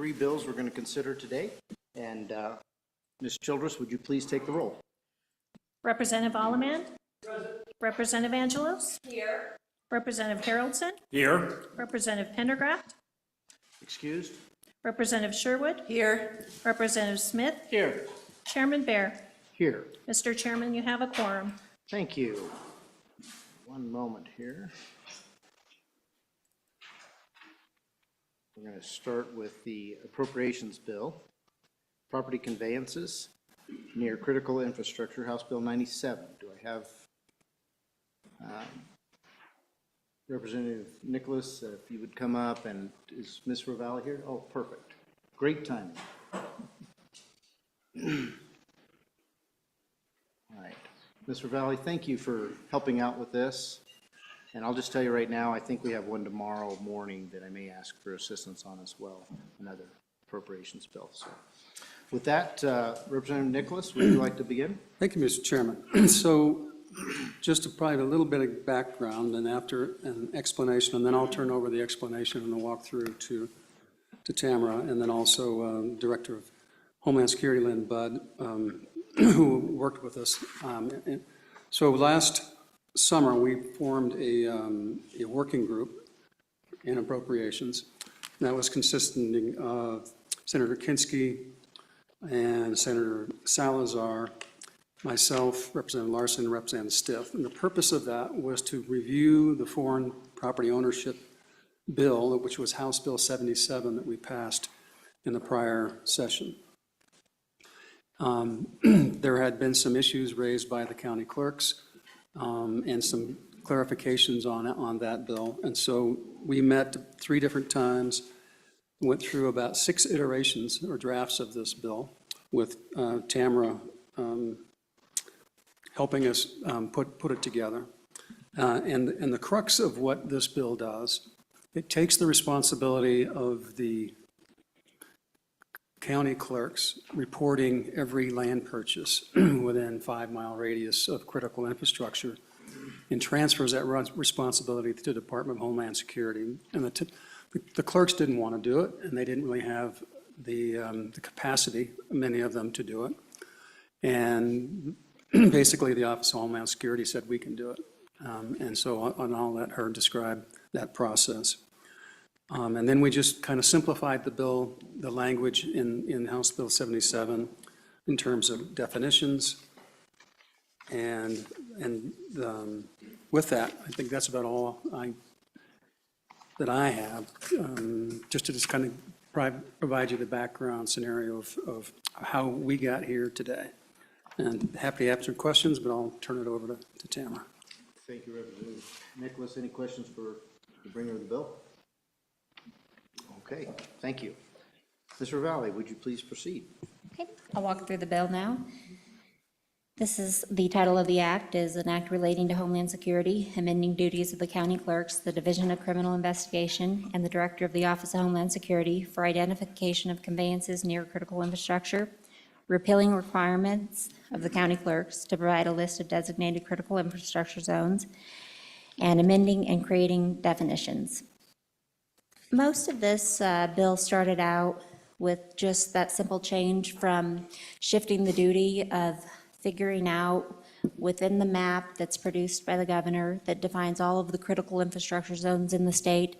three bills we're going to consider today. And Ms. Childress, would you please take the roll? Representative Allemand? Present. Representative Angelos? Here. Representative Haroldson? Here. Representative Pendergraft? Excused? Representative Sherwood? Here. Representative Smith? Here. Chairman Bear? Here. Mr. Chairman, you have a quorum. Thank you. One moment here. We're going to start with the appropriations bill, property conveyances near critical infrastructure, House Bill 97. Do I have Representative Nicholas, if you would come up, and is Ms. Ravalli here? Oh, perfect. Great timing. All right. Ms. Ravalli, thank you for helping out with this. And I'll just tell you right now, I think we have one tomorrow morning that I may ask for assistance on as well, another appropriations bill. So with that, Representative Nicholas, would you like to begin? Thank you, Mr. Chairman. So just to provide a little bit of background and after an explanation, and then I'll turn over the explanation and the walkthrough to Tamara, and then also Director of Homeland Security, Lynn Budd, who worked with us. So last summer, we formed a working group in appropriations that was consisting of Senator Kinski and Senator Salazar, myself, Representative Larson, and Representative Stiff. And the purpose of that was to review the foreign property ownership bill, which was House Bill 77 that we passed in the prior session. There had been some issues raised by the county clerks and some clarifications on that bill. And so we met 3 different times, went through about 6 iterations or drafts of this bill with Tamara helping us put it together. And the crux of what this bill does, it takes the responsibility of the county clerks reporting every land purchase within 5-mile radius of critical infrastructure and transfers that responsibility to the Department of Homeland Security. And the clerks didn't want to do it, and they didn't really have the capacity, many of them, to do it. And basically the Office of Homeland Security said we can do it. And so I'll let her describe that process. And then we just kind of simplified the bill, the language in House Bill 77 in terms of definitions. And with that, I think that's about all that I have, just to kind of provide you the background scenario of how we got here today. And happy to answer questions, but I'll turn it over to Tamara. Thank you, Representative Nicholas. Any questions for the bringer of the bill? Okay, thank you. Ms. Ravalli, would you please proceed? Okay, I'll walk through the bill now. This is, the title of the act is an act relating to Homeland Security, amending duties of the county clerks, the Division of Criminal Investigation, and the Director of the Office of Homeland Security for identification of conveyances near critical infrastructure, repealing requirements of the county clerks to provide a list of designated critical infrastructure zones, and amending and creating definitions. Most of this bill started out with just that simple change from shifting the duty of figuring out within the map that's produced by the governor that defines all of the critical infrastructure zones in the state,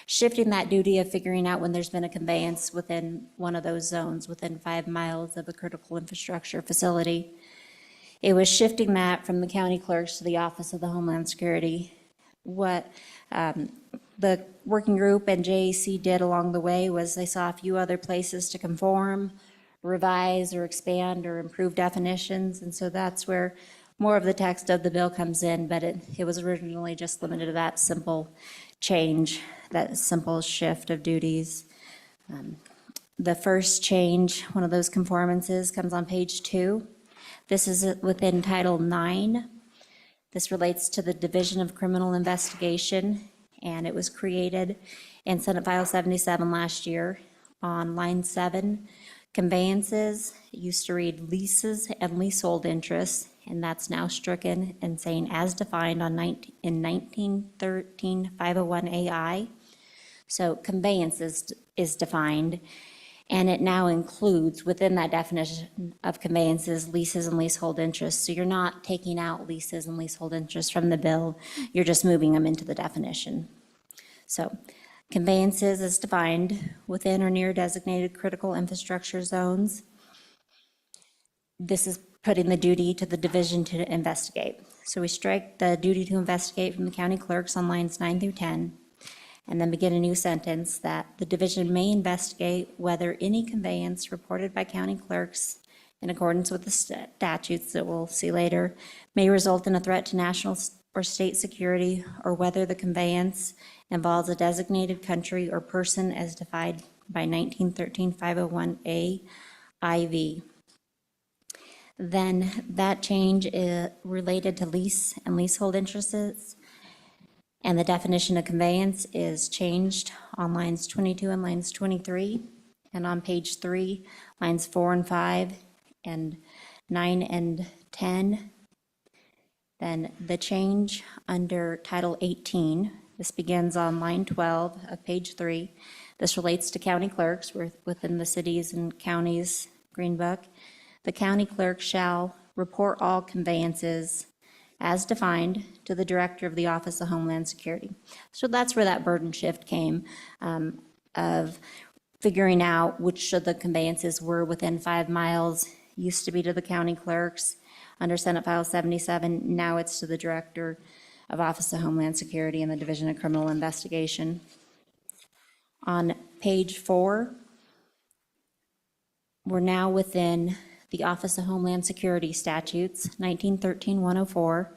shifting that duty of figuring out when there's been a conveyance within one of those zones, within 5 miles of a critical infrastructure facility. It was shifting that from the county clerks to the Office of the Homeland Security. What the working group and JAC did along the way was they saw a few other places to conform, revise or expand or improve definitions, and so that's where more of the text of the bill comes in, but it was originally just limited to that simple change, that simple shift of duties. The first change, one of those conformances, comes on page 2. This is within Title 9. This relates to the Division of Criminal Investigation, and it was created in Senate File 77 last year. On line 7, conveyances, it used to read leases and leasehold interests, and that's now stricken and saying as defined in 1913 501 AI. So conveyances is defined, And it now includes, within that definition of conveyances, leases and leasehold interests. So you're not taking out leases and leasehold interests from the bill, you're just moving them into the definition. So conveyances is defined within or near designated critical infrastructure zones. This is putting the duty to the division to investigate. So we strike the duty to investigate from the county clerks on lines 9 through 10, and then begin a new sentence that the division may investigate whether any conveyance reported by county clerks in accordance with the statutes that we'll see later may result in a threat to national or state security, or whether the conveyance involves a designated country or person as defined by 1913 501A IV. Then that change is related to lease and leasehold interests, and the definition of conveyance is changed on lines 22 and lines 23, and on page 3, lines 4 and 5, and 9 and 10. Then the change under Title 18, this begins on line 12 of page 3. This relates to county clerks within the cities and counties Green Book. The county clerk shall report all conveyances as defined to the director of the Office of Homeland Security. So that's where that burden shift came, of figuring out which of the conveyances were within 5 miles. Used to be to the county clerks under Senate File 77. Now it's to the director of Office of Homeland Security and the Division of Criminal Investigation. On page 4, we're now within the Office of Homeland Security statutes, 1913-104.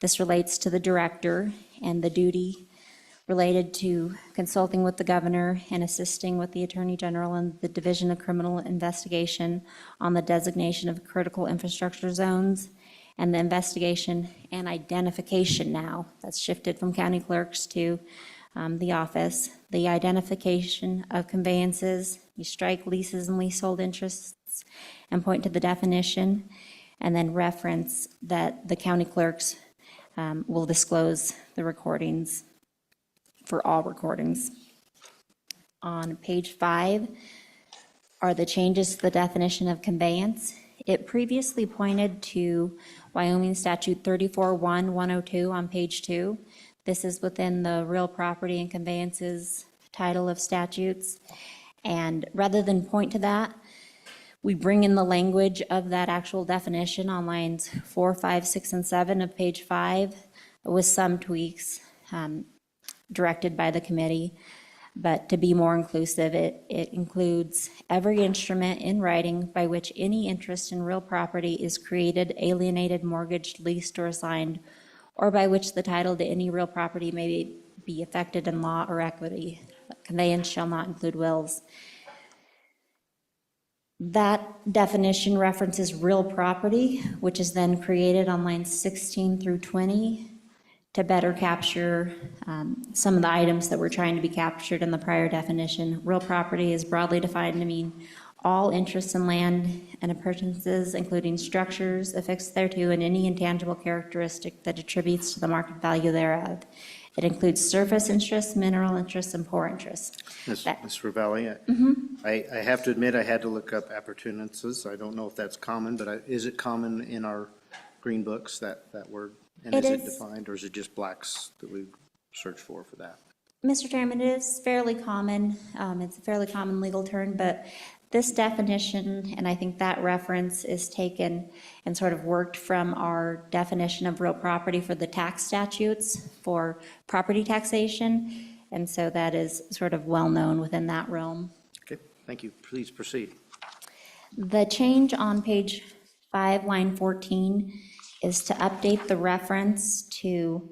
This relates to the director and the duty related to consulting with the governor and assisting with the Attorney General and the Division of Criminal Investigation on the designation of critical infrastructure zones, and the investigation and identification now, that's shifted from county clerks to the office. The identification of conveyances, you strike leases and leasehold interests and point to the definition, and then reference that the county clerks will disclose the recordings for all recordings. On page 5 are the changes to the definition of conveyance. It previously pointed to Wyoming Statute 34-1-102 on page 2. This is within the real property and conveyances title of statutes. And rather than point to that, we bring in the language of that actual definition on lines 4, 5, 6, and 7 of page 5 with some tweaks directed by the committee. But to be more inclusive, it includes every instrument in writing by which any interest in real property is created, alienated, mortgaged, leased, or assigned, or by which the title to any real property may be affected in law or equity. Conveyance shall not include wills. That definition references real property, which is then created on lines 16 through 20 to better capture some of the items that were trying to be captured in the prior definition. Real property is broadly defined to mean all interests in land and appurtenances, including structures affixed thereto and any intangible characteristic that attributes to the market value thereof. It includes surface interests, mineral interests, and poor interests. Ms. Ravelli, I have to admit I had to look up appurtenances. I don't know if that's common, but is it common in our green books, that word? And It is it is. defined, or is it just blacks that we search for that? Mr. Chairman, it is fairly common. It's a fairly common legal term, but this definition, and I think that reference is taken and sort of worked from our definition of real property for the tax statutes for property taxation. And so that is sort of well-known within that realm. Okay, thank you. Please proceed. The change on page 5, line 14, is to update the reference to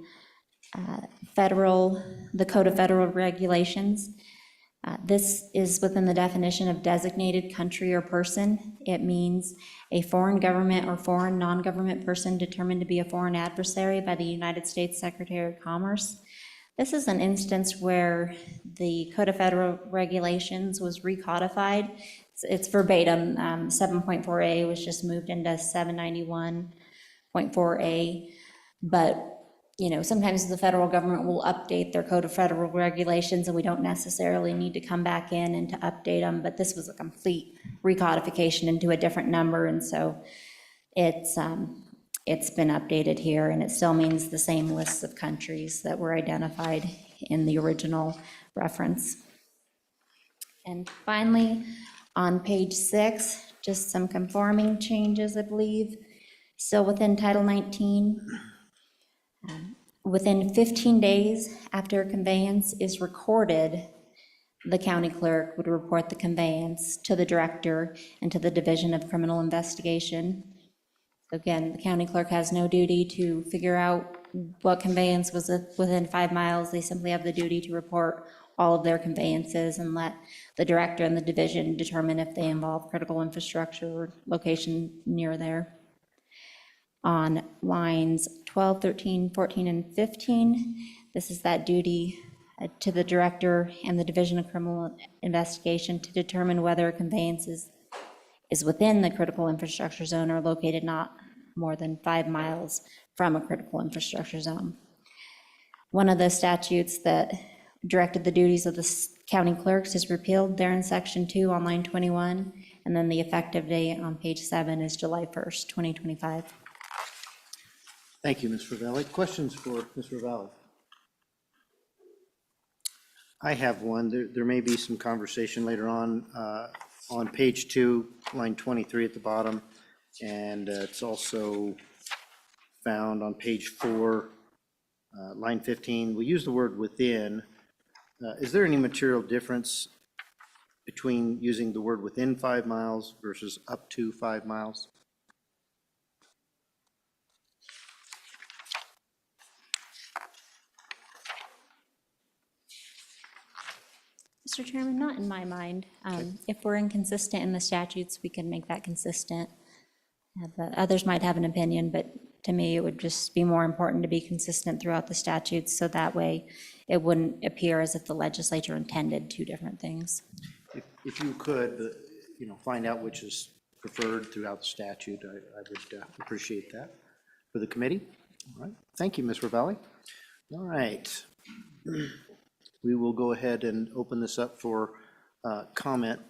the Code of Federal Regulations. This is within the definition of designated country or person. It means a foreign government or foreign non-government person determined to be a foreign adversary by the United States Secretary of Commerce. This is an instance where the Code of Federal Regulations was recodified. It's verbatim. 7.4A was just moved into 791.4A, but sometimes the federal government will update their code of federal regulations, and we don't necessarily need to come back in and to update them, but this was a complete recodification into a different number, and so it's been updated here, and it still means the same lists of countries that were identified in the original reference. And finally, on page 6, just some conforming changes, I believe. Still within Title 19. Within 15 days after a conveyance is recorded, the county clerk would report the conveyance to the director and to the Division of Criminal Investigation. Again, the county clerk has no duty to figure out what conveyance was within 5 miles. They simply have the duty to report all of their conveyances and let the director and the division determine if they involve critical infrastructure or location near there. On lines 12, 13, 14, and 15, this is that duty to the director and the Division of Criminal Investigation to determine whether a conveyance is within the critical infrastructure zone or located not more than 5 miles from a critical infrastructure zone. One of the statutes that directed the duties of the county clerks is repealed there in section 2 on line 21, and then the effective date on page 7 is July 1st, 2025. Thank you, Ms. Ravelli. Questions for Ms. Ravelli? I have one. There may be some conversation later on page 2, line 23 at the bottom, and it's also found on page 4, line 15. We use the word within. Is there any material difference between using the word within 5 miles versus up to 5 miles? Mr. Chairman, not in my mind. If we're inconsistent in the statutes, we can make that consistent. But others might have an opinion, but to me, it would just be more important to be consistent throughout the statutes, so that way it wouldn't appear as if the legislature intended 2 different things. If you could, find out which is preferred throughout the statute, I would appreciate that for the committee. All right. Thank you, Ms. Ravelli. All right. We will go ahead and open this up for comment.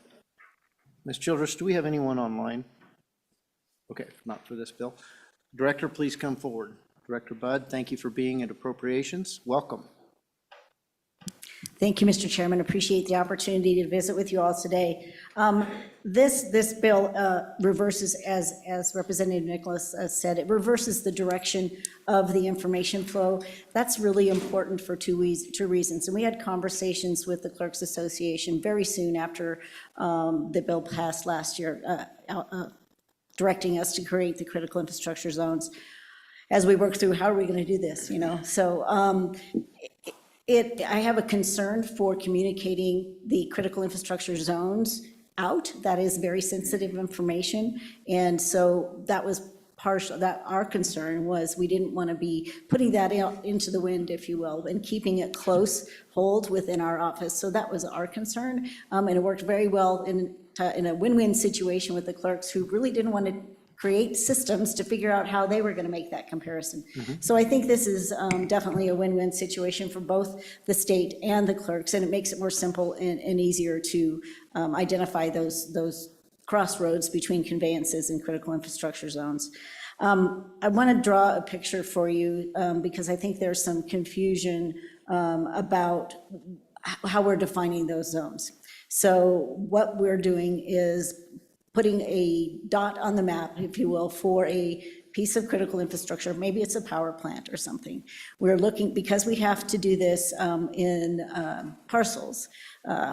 Ms. Childress, do we have anyone online? Okay, not for this bill. Director, please come forward. Director Budd, thank you for being at Appropriations. Welcome. Thank you, Mr. Chairman. Appreciate the opportunity to visit with you all today. This bill reverses, as Representative Nicholas said, it reverses the direction of the information flow. That's really important for two reasons. And we had conversations with the Clerks Association very soon after the bill passed last year, directing us to create the critical infrastructure zones. As we work through, how are we going to do this, So I have a concern for communicating the critical infrastructure zones out. That is very sensitive information. And so that was our concern was we didn't want to be putting that out into the wind, if you will, and keeping it close hold within our office. So that was our concern. And it worked very well in a win-win situation with the clerks who really didn't want to create systems to figure out how they were going to make that comparison. So I think this is definitely a win-win situation for both the state and the clerks, and it makes it more simple and easier to identify those crossroads between conveyances and critical infrastructure zones. I want to draw a picture for you because I think there's some confusion about how we're defining those zones. So what we're doing is putting a dot on the map, if you will, for a piece of critical infrastructure. Maybe it's a power plant or something. We're looking, because we have to do this in parcels,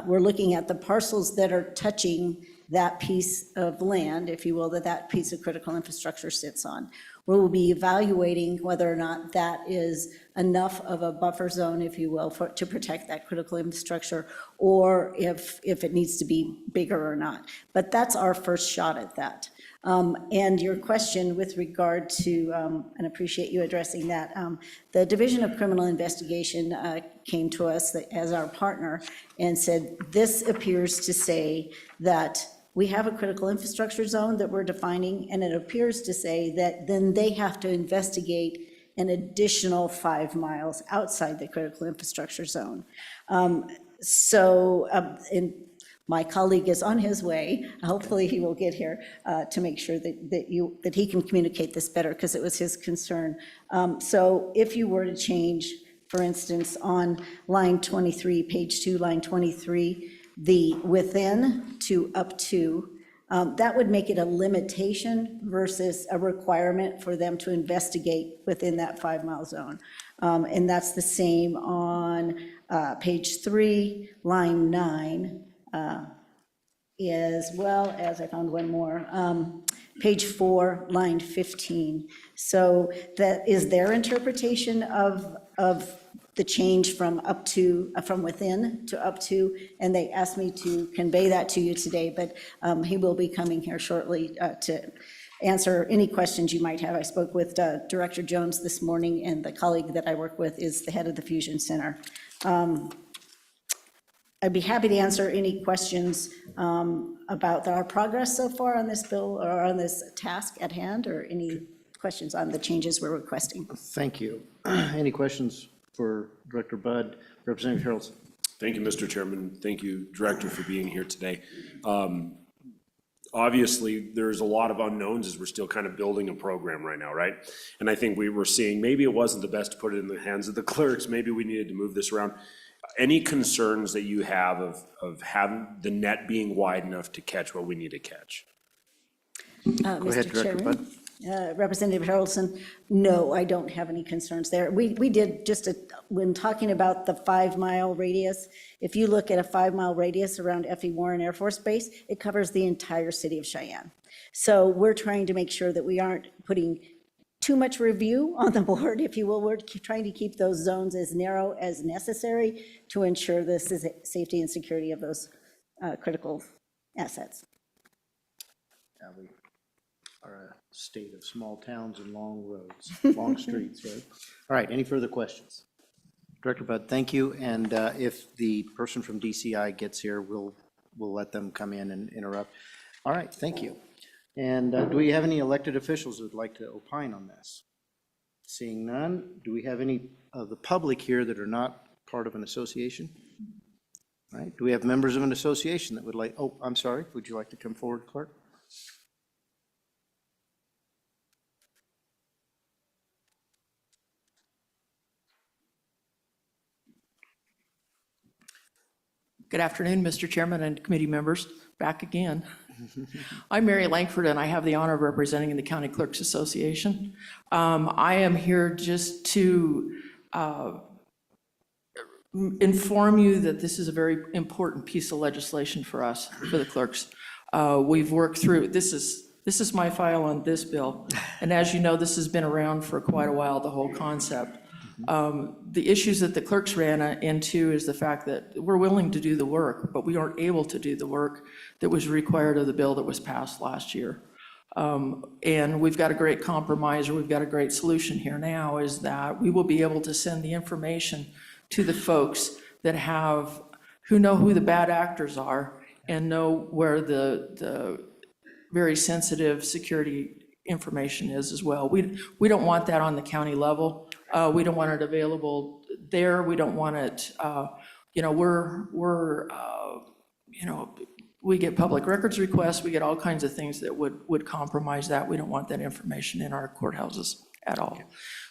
we're looking at the parcels that are touching that piece of land, if you will, that piece of critical infrastructure sits on. We will be evaluating whether or not that is enough of a buffer zone, if you will, to protect that critical infrastructure, or if it needs to be bigger or not. But that's our first shot at that. And your question with regard to, and appreciate you addressing that, the Division of Criminal Investigation came to us as our partner and said, this appears to say that we have a critical infrastructure zone that we're defining, and it appears to say that then they have to investigate an additional 5 miles outside the critical infrastructure zone. And my colleague is on his way. Hopefully, he will get here to make sure that he can communicate this better, because it was his concern. So if you were to change, for instance, on line 23, page 2, line 23, the within to up to, that would make it a limitation versus a requirement for them to investigate within that 5-mile zone. And that's the same on page 3, line 9, as well as, I found one more, page 4, line 15. So that is their interpretation of the change from up to, from within to up to, and they asked me to convey that to you today, but he will be coming here shortly to answer any questions you might have. I spoke with Director Jones this morning, and the colleague that I work with is the head of the Fusion Center. I'd be happy to answer any questions about our progress so far on this bill or on this task at hand, or any questions on the changes we're requesting. Thank you. Any questions for Director Budd? Representative Harrelson. Thank you, Mr. Chairman. Thank you, Director, for being here today. Obviously, there's a lot of unknowns as we're still kind of building a program right now, right? And I think we were seeing maybe it wasn't the best to put it in the hands of the clerks. Maybe we needed to move this around. Any concerns that you have of having the net being wide enough to catch what we need to catch? Go ahead, Director Budd. Representative Harrelson, no, I don't have any concerns there. We did just, when talking about the 5-mile radius, if you look at a 5-mile radius around F.E. Warren Air Force Base, it covers the entire city of Cheyenne. So we're trying to make sure that we aren't putting too much review on the board, if you will. We're trying to keep those zones as narrow as necessary to ensure the safety and security of those critical assets. Yeah, we are a state of small towns and long roads, long streets, right? All right, any further questions? Director Budd, thank you. And if the person from DCI gets here, we'll let them come in and interrupt. All right, thank you. And do we have any elected officials who would like to opine on this? Seeing none, do we have any of the public here that are not part of an association? All right, do we have members of an association that would like, oh, I'm sorry, would you like to come forward, clerk? Good afternoon, Mr. Chairman and committee members, back again. I'm Mary Langford, and I have the honor of representing the County Clerks Association. I am here just to inform you that this is a very important piece of legislation for us, for the clerks. We've worked through, this is my file on this bill, and as you know, this has been around for quite a while, the whole concept. The issues that the clerks ran into is the fact that we're willing to do the work, but we aren't able to do the work that was required of the bill that was passed last year. And we've got a great compromise, or we've got a great solution here now, is that we will be able to send the information to the folks that who know who the bad actors are and know where the very sensitive security information is as well. We don't want that on the county level. We don't want it available there. We don't want it, we get public records requests. We get all kinds of things that would compromise that. We don't want that information in our courthouses at all.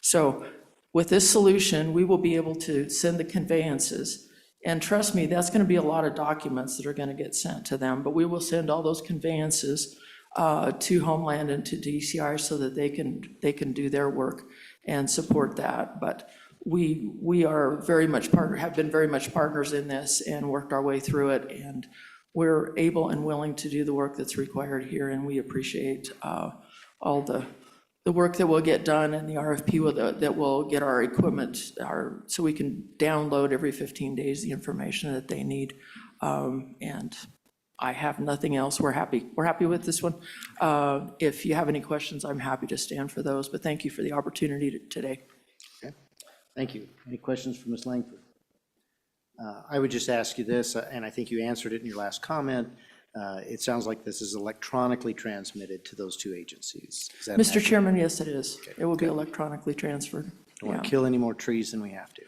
So with this solution, we will be able to send the conveyances. And trust me, that's going to be a lot of documents that are going to get sent to them. But we will send all those conveyances to Homeland and to DCI so that they can do their work and support that. But we are very much have been very much partners in this and worked our way through it, and we're able and willing to do the work that's required here, and we appreciate all the work that will get done and the RFP that will get our equipment, so we can download every 15 days the information that they need. And I have nothing else. We're happy with this one. If you have any questions, I'm happy to stand for those, but thank you for the opportunity today. Okay, thank you. Any questions for Ms. Langford? I would just ask you this, and I think you answered it in your last comment. It sounds like this is electronically transmitted to those two agencies. Is that Mr. accurate? Chairman, yes, it is. It will be electronically transferred. Don't want Yeah. to kill any more trees than we have to.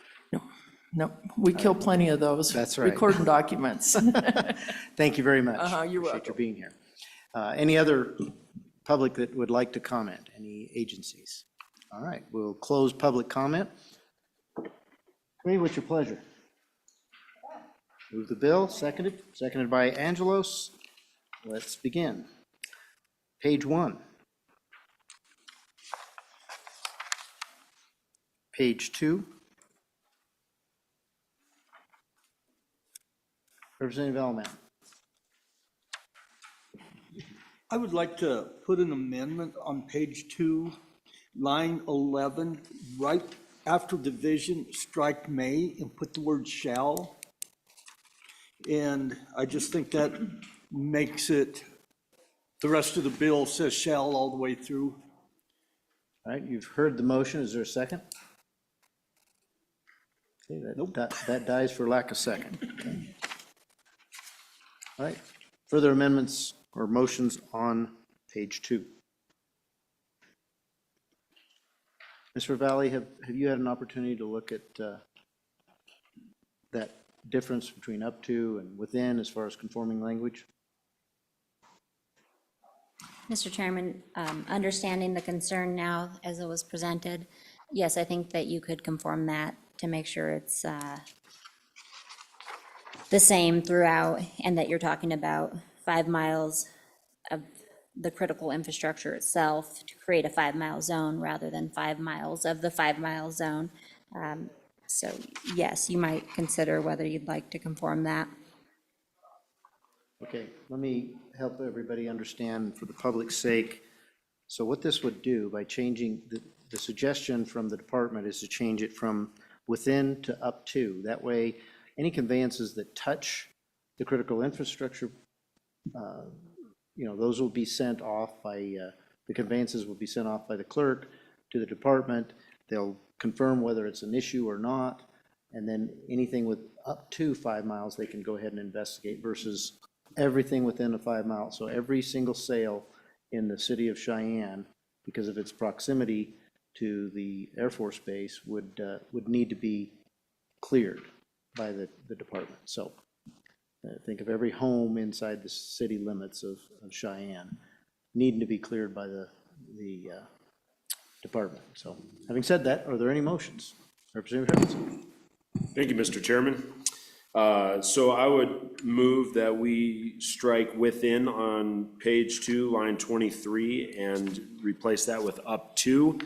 No, we kill plenty of those. That's right. Recording documents. Thank you very much. You're Appreciate welcome. your being here. Any other public that would like to comment? Any agencies? All right, we'll close public comment. Committee, what's your pleasure? Move the bill, seconded by Angelos. Let's begin. Page 1. Page 2. Representative Elman. I would like to put an amendment on page 2, line 11, right after division, strike may and put the word shall. And I just think that makes it, the rest of the bill says shall all the way through. All right, you've heard the motion. Is there a second? Okay, that dies for lack of second. Okay. All right, further amendments or motions on page 2. Ms. Ravalli, have you had an opportunity to look at that difference between up to and within as far as conforming language? Mr. Chairman, understanding the concern now as it was presented, yes, I think that you could conform that to make sure it's the same throughout, and that you're talking about 5 miles of the critical infrastructure itself to create a 5-mile zone rather than 5 miles of the 5-mile zone. So yes, you might consider whether you'd like to conform that. Okay, let me help everybody understand for the public's sake. So what this would do by changing, the suggestion from the department is to change it from within to up to. That way, any conveyances that touch the critical infrastructure, those will be sent off by, the conveyances will be sent off by the clerk to the department. They'll confirm whether it's an issue or not. And then anything with up to 5 miles, they can go ahead and investigate versus everything within a 5 mile. So every single sale in the city of Cheyenne, because of its proximity to the Air Force Base, would need to be cleared by the department. So think of every home inside the city limits of Cheyenne needing to be cleared by the department. So having said that, are there any motions? Representative Harrelson. Thank you, Mr. Chairman. So I would move that we strike within on page 2, line 23, and replace that with up to,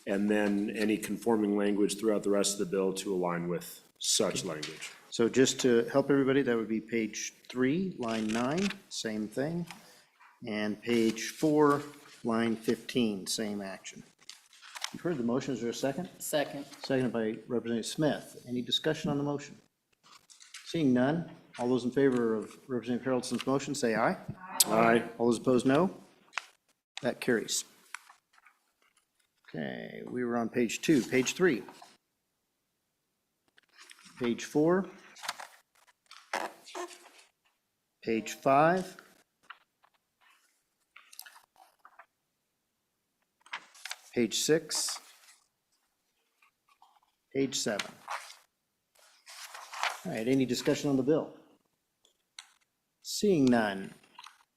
and then any conforming language throughout the rest of the bill to align with such language. So just to help everybody, that would be page 3, line 9, same thing. And page 4, line 15, same action. You've heard the motion. Is there a second? Second. Seconded by Representative Smith. Any discussion on the motion? Seeing none, all those in favor of Representative Harrelson's motion, say aye. Aye. All those opposed, no. That carries. Okay, we were on page 2, page 3. Page 4. Page 5. Page 6. Page 7. All right, any discussion on the bill? Seeing none.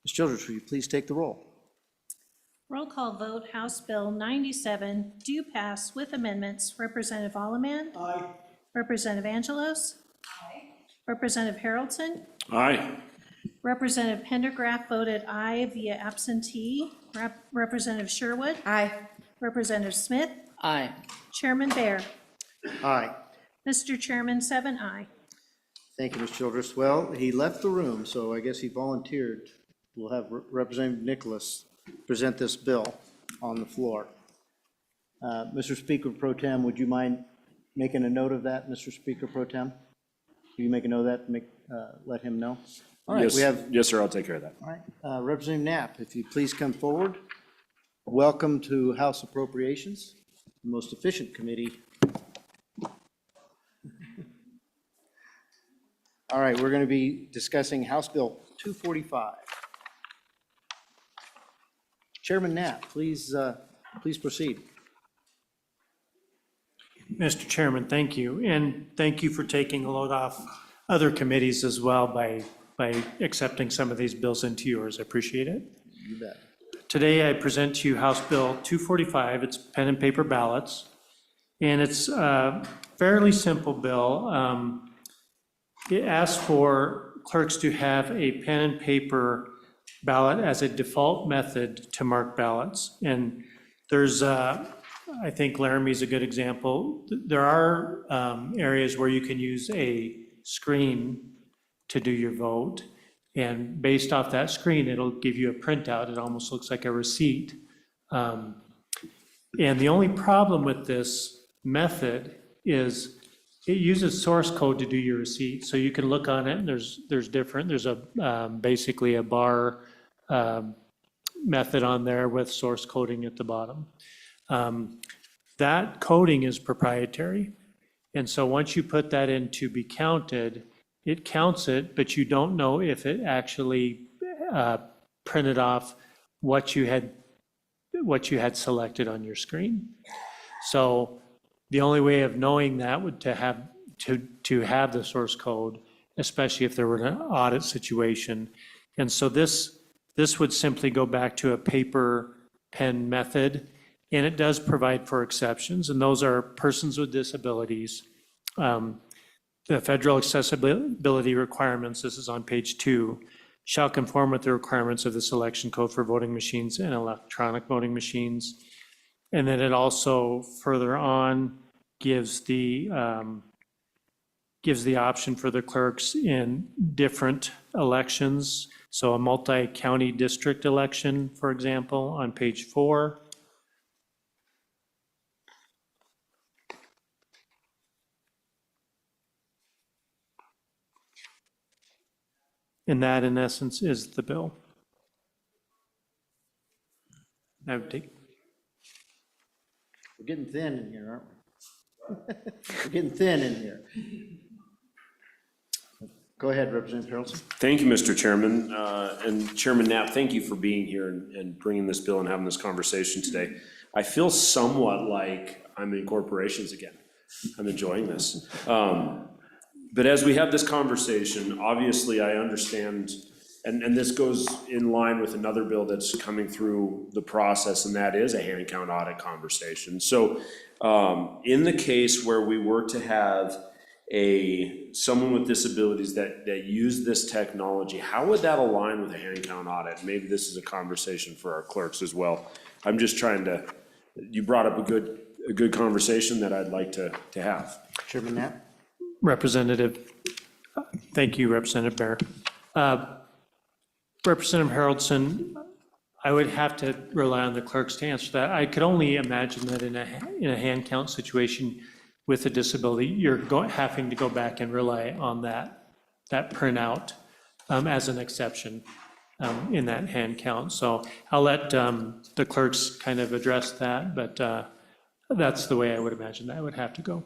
Ms. Childress, will you please take the roll? Roll call vote, House Bill 97, do pass with amendments. Representative Alleman? Aye. Representative Angelos? Aye. Representative Harrelson? Aye. Representative Pendergraft voted aye via absentee. Representative Sherwood? Aye. Representative Smith? Aye. Chairman Bear? Aye. Mr. Chairman, 7 aye. Thank you, Ms. Childress. Well, he left the room, so I guess he volunteered. We'll have Representative Nicholas present this bill on the floor. Mr. Speaker Pro Tem, would you mind making a note of that, Mr. Speaker Pro Tem? Will you make a note of that, let him know? All right, we have, Yes, sir, I'll take care of that. all right, Representative Knapp, if you please come forward. Welcome to House Appropriations, the most efficient committee. All right, we're going to be discussing House Bill 245. Chairman Knapp, please proceed. Mr. Chairman, thank you. And thank you for taking a load off other committees as well by accepting some of these bills into yours. I appreciate it. You bet. Today, I present to you House Bill 245. It's pen and paper ballots. And it's a fairly simple bill. It asks for clerks to have a pen and paper ballot as a default method to mark ballots. And there's, I think Laramie's a good example. There are areas where you can use a screen to do your vote. And based off that screen, it'll give you a printout. It almost looks like a receipt. And the only problem with this method is it uses source code to do your receipt. So you can look on it and there's different. There's a basically a bar method on there with source coding at the bottom. That coding is proprietary. And so once you put that in to be counted, it counts it, but you don't know if it actually printed off what you had selected on your screen. So the only way of knowing that would to have the source code, especially if there were an audit situation. And so this would simply go back to a paper pen method, and it does provide for exceptions, and those are persons with disabilities. The federal accessibility requirements, this is on page 2, shall conform with the requirements of the selection code for voting machines and electronic voting machines. And then it also further on gives the option for the clerks in different elections. So a multi-county district election, for example, on page 4. And that, in essence, is the bill. I would take. We're getting thin in here, aren't we? We're getting thin in here. Go ahead, Representative Harrelson. Thank you, Mr. Chairman. And Chairman Knapp, thank you for being here and bringing this bill and having this conversation today. I feel somewhat like I'm in corporations again. I'm enjoying this. But as we have this conversation, obviously I understand, and this goes in line with another bill that's coming through the process, and that is a hand count audit conversation. So in the case where we were to have someone with disabilities that use this technology, how would that align with a hand count audit? Maybe this is a conversation for our clerks as well. I'm just trying to, you brought up a good conversation that I'd like to have. Chairman Knapp. Representative, thank you, Representative Bear. Representative Harrelson, I would have to rely on the clerks to answer that. I could only imagine that in a hand count situation with a disability, you're having to go back and rely on that printout as an exception in that hand count. So I'll let the clerks kind of address that, but that's the way I would imagine that would have to go.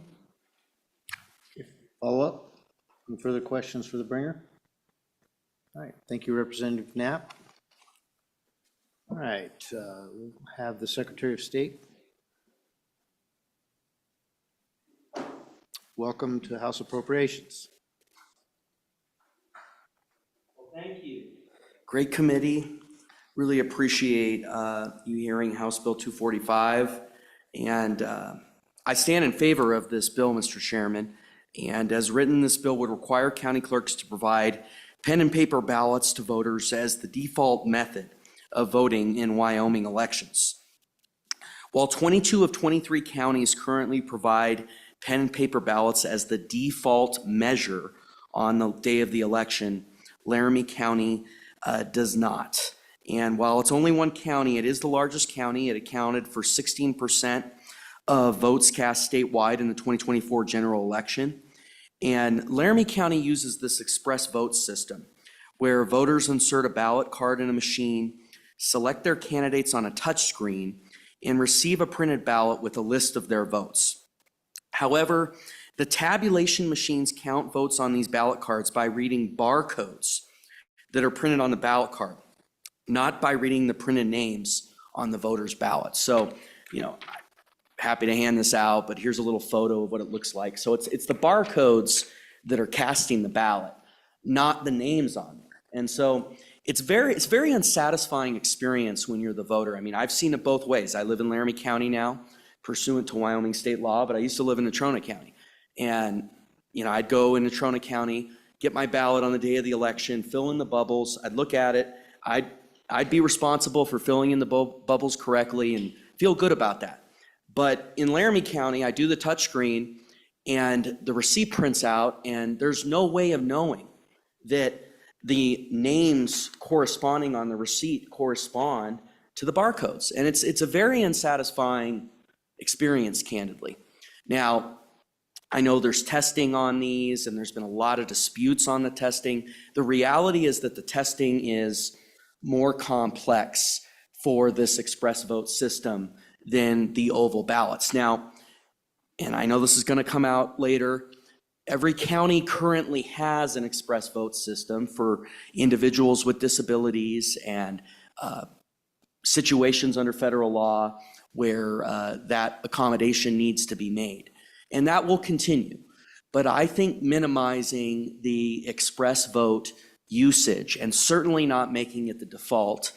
Follow up? Any further questions for the bringer? All right, thank you, Representative Knapp. All right, we'll have the Secretary of State. Welcome to House Appropriations. Well, thank you. Great committee. Really appreciate you hearing House Bill 245. And I stand in favor of this bill, Mr. Chairman. And as written, this bill would require county clerks to provide pen and paper ballots to voters as the default method of voting in Wyoming elections. While 22 of 23 counties currently provide pen and paper ballots as the default measure on the day of the election, Laramie County does not. And while it's only one county, it is the largest county. It accounted for 16% of votes cast statewide in the 2024 general election. And Laramie County uses this express vote system where voters insert a ballot card in a machine, select their candidates on a touch screen, and receive a printed ballot with a list of their votes. However, the tabulation machines count votes on these ballot cards by reading barcodes that are printed on the ballot card, not by reading the printed names on the voter's ballot. So, happy to hand this out, but here's a little photo of what it looks like. So it's the barcodes that are casting the ballot, not the names on there. And so it's very unsatisfying experience when you're the voter. I mean, I've seen it both ways. I live in Laramie County now, pursuant to Wyoming state law, but I used to live in Natrona County. And, I'd go in Natrona County, get my ballot on the day of the election, fill in the bubbles, I'd look at it, I'd be responsible for filling in the bubbles correctly and feel good about that. But in Laramie County, I do the touchscreen and the receipt prints out, and there's no way of knowing that the names corresponding on the receipt correspond to the barcodes. And it's a very unsatisfying experience, candidly. Now, I know there's testing on these, and there's been a lot of disputes on the testing. The reality is that the testing is more complex for this express vote system than the oval ballots. Now, and I know this is going to come out later, every county currently has an express vote system for individuals with disabilities and situations under federal law where that accommodation needs to be made. And that will continue. But I think minimizing the express vote usage and certainly not making it the default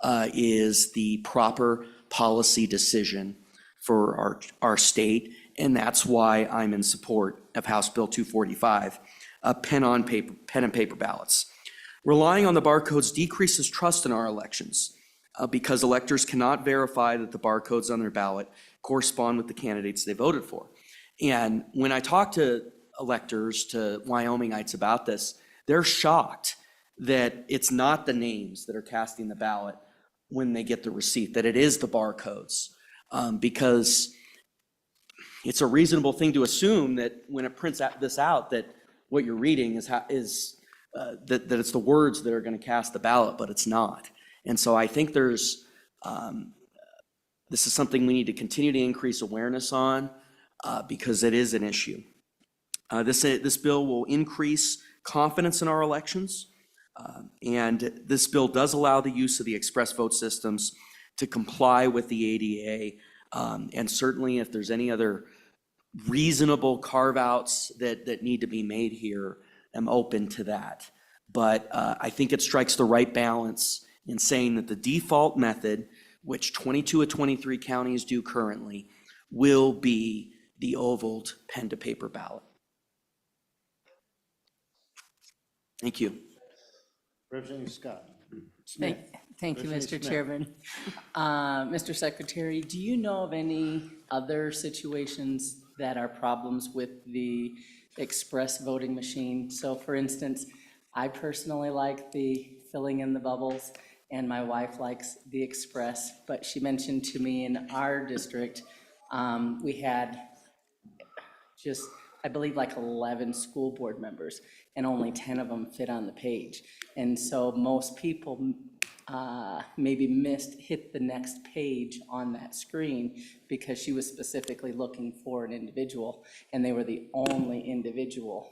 is the proper policy decision for our state. And that's why I'm in support of House Bill 245, pen and paper ballots. Relying on the barcodes decreases trust in our elections because electors cannot verify that the barcodes on their ballot correspond with the candidates they voted for. And when I talk to electors, to Wyomingites about this, they're shocked that it's not the names that are casting the ballot when they get the receipt, that it is the barcodes. Because it's a reasonable thing to assume that when it prints this out, that what you're reading is that it's the words that are going to cast the ballot, but it's not. And so I think this is something we need to continue to increase awareness on because it is an issue. This bill will increase confidence in our elections, and this bill does allow the use of the express vote systems to comply with the ADA, and certainly if there's any other reasonable carve-outs that need to be made here, I'm open to that. But I think it strikes the right balance in saying that the default method, which 22 of 23 counties do currently, will be the ovaled pen-to-paper ballot. Thank you. Representative Scott. Thank you, Representative Mr. Smith. Chairman. Mr. Secretary, do you know of any other situations that are problems with the express voting machine? So for instance, I personally like the filling in the bubbles, and my wife likes the express, but she mentioned to me in our district, we had just, I believe, like 11 school board members, and only 10 of them fit on the page. And so most people maybe hit the next page on that screen because she was specifically looking for an individual, and they were the only individual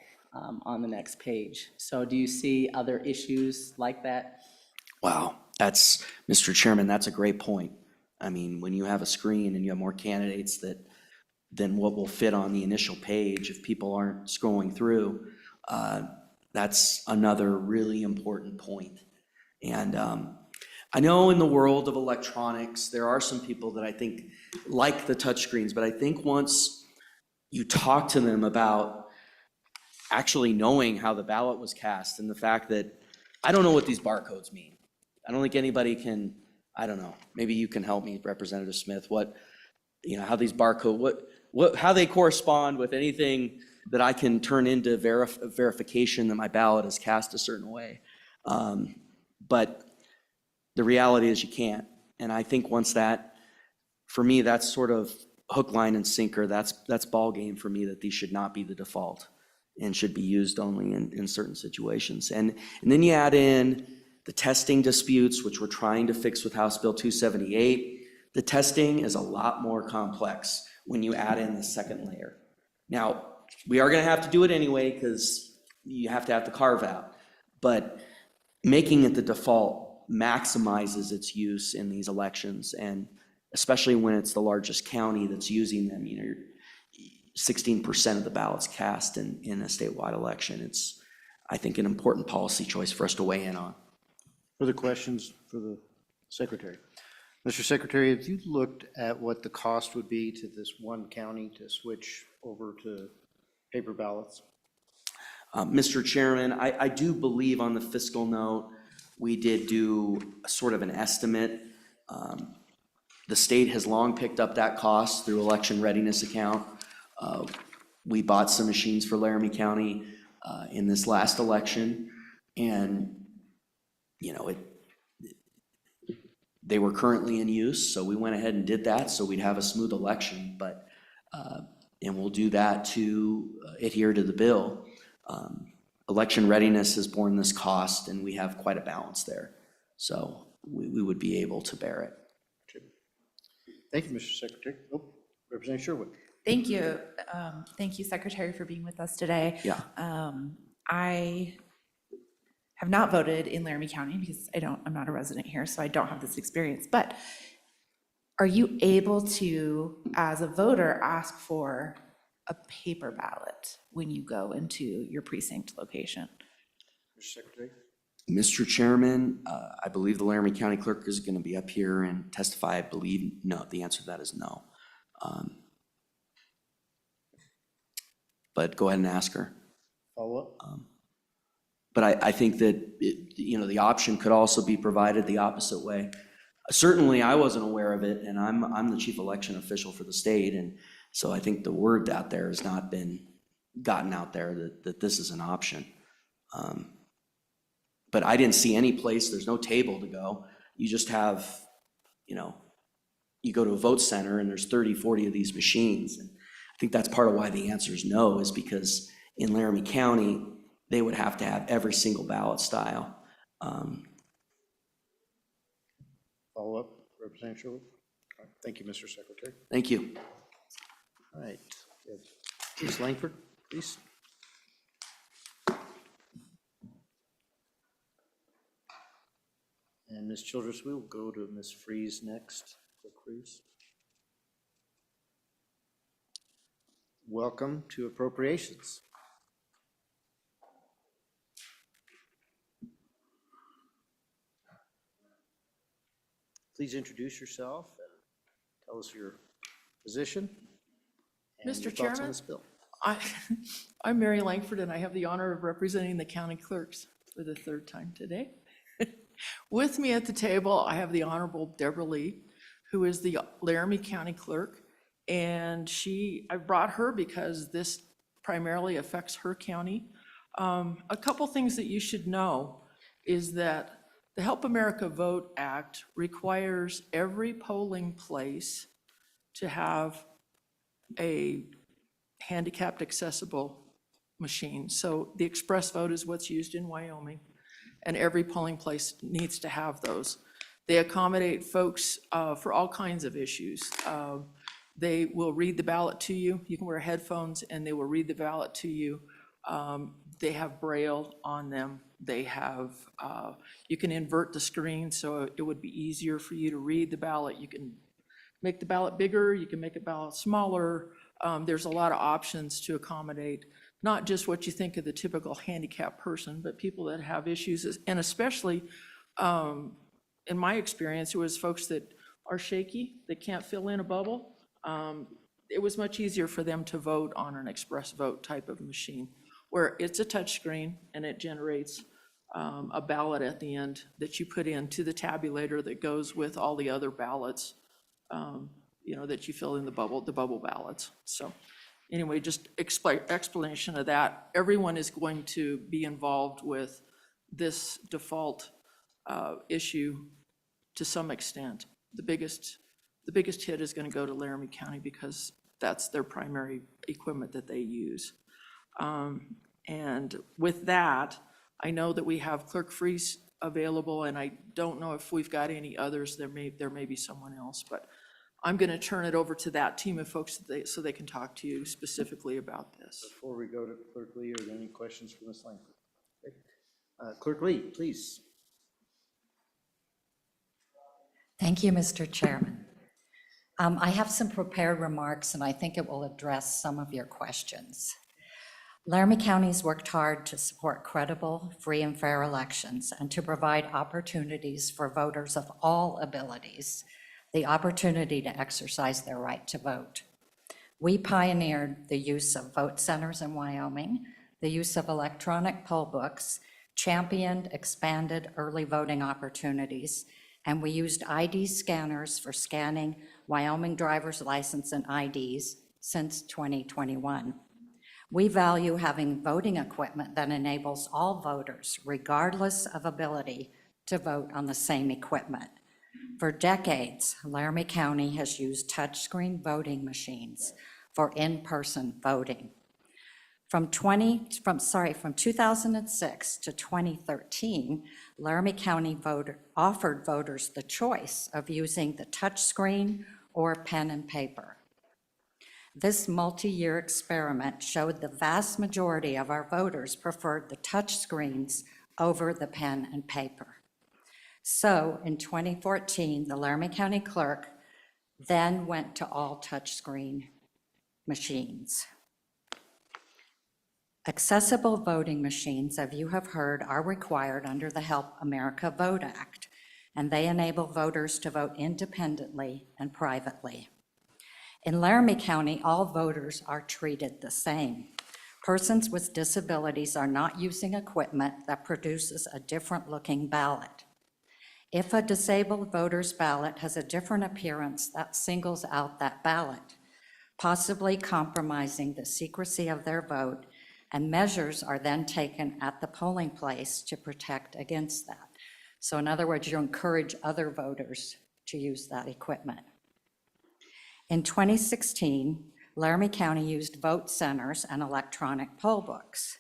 on the next page. So do you see other issues like that? Wow, Mr. Chairman, that's a great point. I mean, when you have a screen and you have more candidates than what will fit on the initial page, if people aren't scrolling through, that's another really important point. And I know in the world of electronics, there are some people that I think like the touchscreens, but I think once you talk to them about actually knowing how the ballot was cast and the fact that I don't know what these barcodes mean. I don't think anybody can, I don't know, maybe you can help me, Representative Smith, how these barcodes, how they correspond with anything that I can turn into verification that my ballot is cast a certain way. But the reality is you can't. And I think once for me, that's sort of hook, line, and sinker. That's ball game for me, that these should not be the default and should be used only in certain situations. And then you add in the testing disputes, which we're trying to fix with House Bill 278. The testing is a lot more complex when you add in the second layer. Now, we are going to have to do it anyway because you have to have the carve out. But making it the default maximizes its use in these elections, and especially when it's the largest county that's using them, 16% of the ballots cast in a statewide election. It's, I think, an important policy choice for us to weigh in on. Further questions for the Secretary? Mr. Secretary, have you looked at what the cost would be to this one county to switch over to paper ballots? Mr. Chairman, I do believe on the fiscal note, we did do sort of an estimate. The state has long picked up that cost through election readiness account. We bought some machines for Laramie County in this last election, and, they were currently in use, so we went ahead and did that, so we'd have a smooth election, but, and we'll do that to adhere to the bill. Election readiness has borne this cost, and we have quite a balance there, so we would be able to bear it. Thank you, Mr. Secretary. Oh, Representative Sherwood. Thank you. Thank you, Secretary, for being with us today. Yeah. I have not voted in Laramie County because I'm not a resident here, so I don't have this experience. But are you able to, as a voter, ask for a paper ballot when you go into your precinct location? Mr. Secretary. Mr. Chairman, I believe the Laramie County Clerk is going to be up here and testify. I believe no. The answer to that is no. But go ahead and ask her. Follow up? But I think that, the option could also be provided the opposite way. Certainly, I wasn't aware of it, and I'm the chief election official for the state, and so I think the word out there has not been gotten out there that this is an option. But I didn't see any place, there's no table to go. You just have, you go to a vote center and there's 30, 40 of these machines. And I think that's part of why the answer is no, is because in Laramie County, they would have to have every single ballot style. Follow up, Representative Sherwood. All right. Thank you, Mr. Secretary. Thank you. All right. Ms. Langford, please. And Ms. Childress, we will go to Ms. Freeze next. Clerk Freeze. Welcome to Appropriations. Please introduce yourself and tell us your position and Mr. your thoughts Chairman? on this bill. I'm Mary Langford, and I have the honor of representing the county clerks for the third time today. With me at the table, I have the Honorable Deborah Lee, who is the Laramie County Clerk, and I brought her because this primarily affects her county. A couple things that you should know is that the Help America Vote Act requires every polling place to have a handicapped accessible machine. So the express vote is what's used in Wyoming, and every polling place needs to have those. They accommodate folks for all kinds of issues. They will read the ballot to you. You can wear headphones and they will read the ballot to you. They have Braille on them. They have, you can invert the screen so it would be easier for you to read the ballot. You can make the ballot bigger, you can make a ballot smaller. There's a lot of options to accommodate not just what you think of the typical handicapped person, but people that have issues. And especially, in my experience, it was folks that are shaky, that can't fill in a bubble. It was much easier for them to vote on an express vote type of machine, where it's a touch screen and it generates a ballot at the end that you put into the tabulator that goes with all the other ballots, that you fill in the bubble ballots. So anyway, just explanation of that. Everyone is going to be involved with this default issue to some extent. The biggest hit is going to go to Laramie County because that's their primary equipment that they use. And with that, I know that we have Clerk Freeze available, and I don't know if we've got any others. There may be someone else, but I'm going to turn it over to that team of folks so they can talk to you specifically about this. Before we go to Clerk Lee, are there any questions for Ms. Langford? Okay. Clerk Lee, please. Thank you, Mr. Chairman. I have some prepared remarks, and I think it will address some of your questions. Laramie County's worked hard to support credible, free, and fair elections and to provide opportunities for voters of all abilities the opportunity to exercise their right to vote. We pioneered the use of vote centers in Wyoming, the use of electronic poll books, championed expanded early voting opportunities, and we used ID scanners for scanning Wyoming driver's license and IDs since 2021. We value having voting equipment that enables all voters, regardless of ability, to vote on the same equipment. For decades, Laramie County has used touchscreen voting machines for in-person voting. From 2006 to 2013, Laramie County offered voters the choice of using the touchscreen or pen and paper. This multi-year experiment showed the vast majority of our voters preferred the touchscreens over the pen and paper. So in 2014, the Laramie County Clerk then went to all touchscreen machines. Accessible voting machines, as you have heard, are required under the Help America Vote Act, and they enable voters to vote independently and privately. In Laramie County, all voters are treated the same. Persons with disabilities are not using equipment that produces a different-looking ballot. If a disabled voter's ballot has a different appearance, that singles out that ballot, possibly compromising the secrecy of their vote, and measures are then taken at the polling place to protect against that. So in other words, you encourage other voters to use that equipment. In 2016, Laramie County used vote centers and electronic poll books.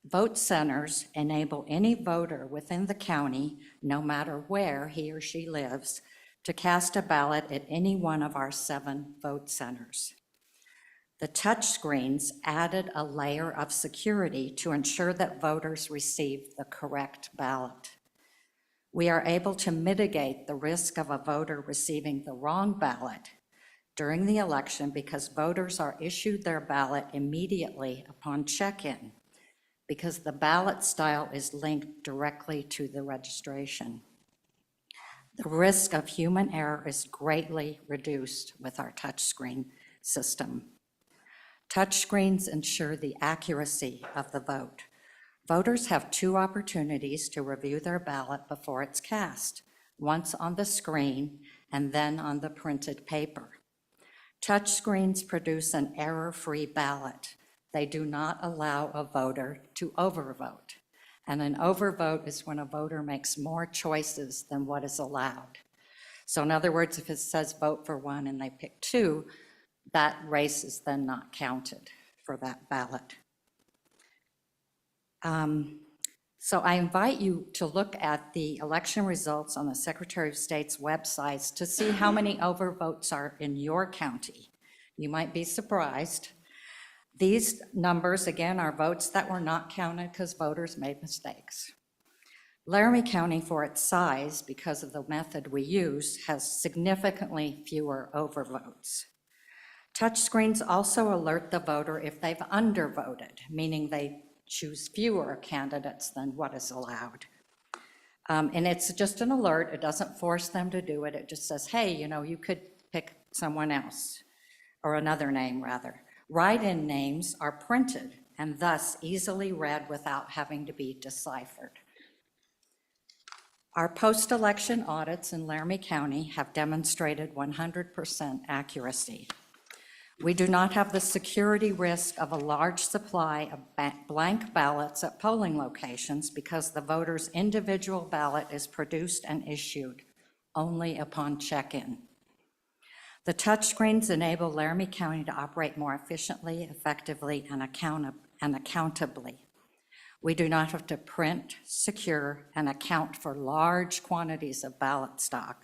Vote centers enable any voter within the county, no matter where he or she lives, to cast a ballot at any one of our 7 vote centers. The touchscreens added a layer of security to ensure that voters receive the correct ballot. We are able to mitigate the risk of a voter receiving the wrong ballot during the election because voters are issued their ballot immediately upon check-in, because the ballot style is linked directly to the registration. The risk of human error is greatly reduced with our touchscreen system. Touchscreens ensure the accuracy of the vote. Voters have 2 opportunities to review their ballot before it's cast, once on the screen and then on the printed paper. Touchscreens produce an error-free ballot. They do not allow a voter to overvote. And an overvote is when a voter makes more choices than what is allowed. So in other words, if it says vote for 1 and they pick 2, that race is then not counted for that ballot. So I invite you to look at the election results on the Secretary of State's websites to see how many overvotes are in your county. You might be surprised. These numbers, again, are votes that were not counted because voters made mistakes. Laramie County, for its size, because of the method we use, has significantly fewer overvotes. Touchscreens also alert the voter if they've undervoted, meaning they choose fewer candidates than what is allowed. And it's just an alert. It doesn't force them to do it. It just says, hey, you could pick someone else, or another name, rather. Write-in names are printed and thus easily read without having to be deciphered. Our post-election audits in Laramie County have demonstrated 100% accuracy. We do not have the security risk of a large supply of blank ballots at polling locations because the voter's individual ballot is produced and issued only upon check-in. The touchscreens enable Laramie County to operate more efficiently, effectively, and accountably. We do not have to print, secure, and account for large quantities of ballot stock.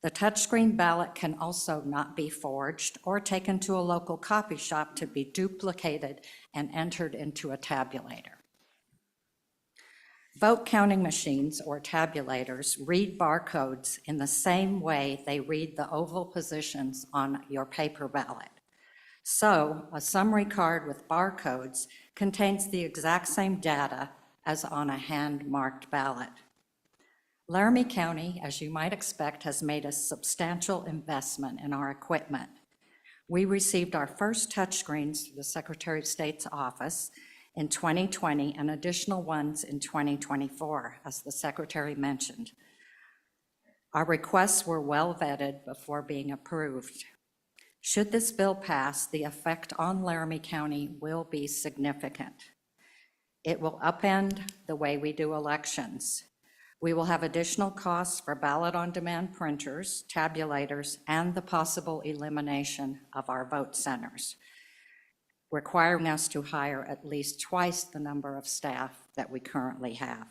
The touchscreen ballot can also not be forged or taken to a local copy shop to be duplicated and entered into a tabulator. Vote counting machines or tabulators read barcodes in the same way they read the oval positions on your paper ballot. So a summary card with barcodes contains the exact same data as on a hand-marked ballot. Laramie County, as you might expect, has made a substantial investment in our equipment. We received our first touchscreens through the Secretary of State's office in 2020 and additional ones in 2024, as the Secretary mentioned. Our requests were well vetted before being approved. Should this bill pass, the effect on Laramie County will be significant. It will upend the way we do elections. We will have additional costs for ballot-on-demand printers, tabulators, and the possible elimination of our vote centers, requiring us to hire at least twice the number of staff that we currently have.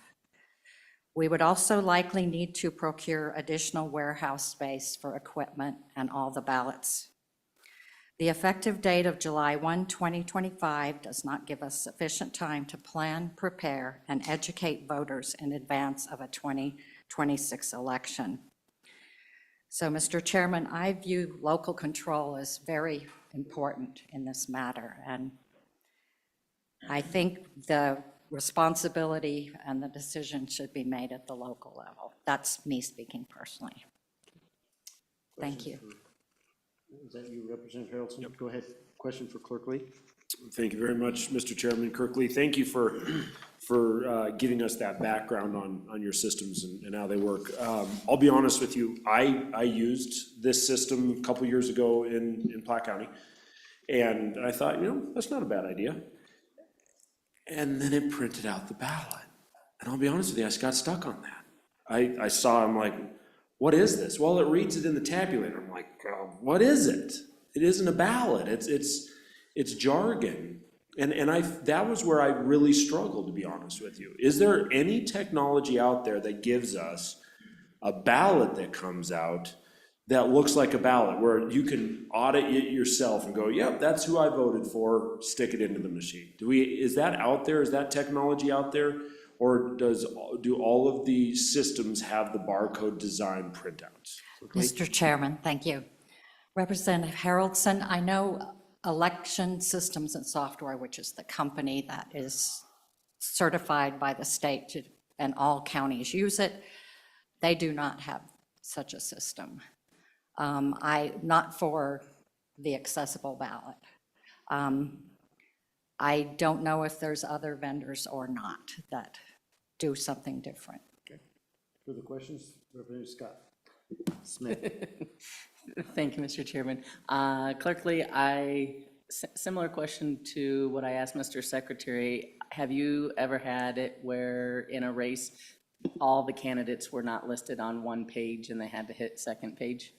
We would also likely need to procure additional warehouse space for equipment and all the ballots. The effective date of July 1, 2025 does not give us sufficient time to plan, prepare, and educate voters in advance of a 2026 election. So, Mr. Chairman, I view local control as very important in this matter, and I think the responsibility and the decision should be made at the local level. That's me speaking personally. Thank you. Is that you, Representative Harrelson? Yep. Go ahead. Question for Clerk Lee. Thank you very much, Mr. Chairman. Kirkley, thank you for giving us that background on your systems and how they work. I'll be honest with you, I used this system a couple years ago in Platte County, and I thought, that's not a bad idea. And then it printed out the ballot. And I'll be honest with you, I got stuck on that. I saw, I'm like, what is this? Well, it reads it in the tabulator. I'm like, what is it? It isn't a ballot. It's jargon. And that was where I really struggled, to be honest with you. Is there any technology out there that gives us a ballot that comes out that looks like a ballot, where you can audit it yourself and go, yep, that's who I voted for, stick it into the machine? Is that out there? Is that technology out there? Or do all of the systems have the barcode design printouts? Mr. Chairman, thank you. Representative Harrelson, I know Election Systems and Software, which is the company that is certified by the state and all counties use it, they do not have such a system. Not for the accessible ballot. I don't know if there's other vendors or not that do something different. Okay. Further questions? Representative Scott Smith. Thank you, Mr. Chairman. Clerk Lee, similar question to what I asked Mr. Secretary. Have you ever had it where in a race, all the candidates were not listed on one page and they had to hit second page?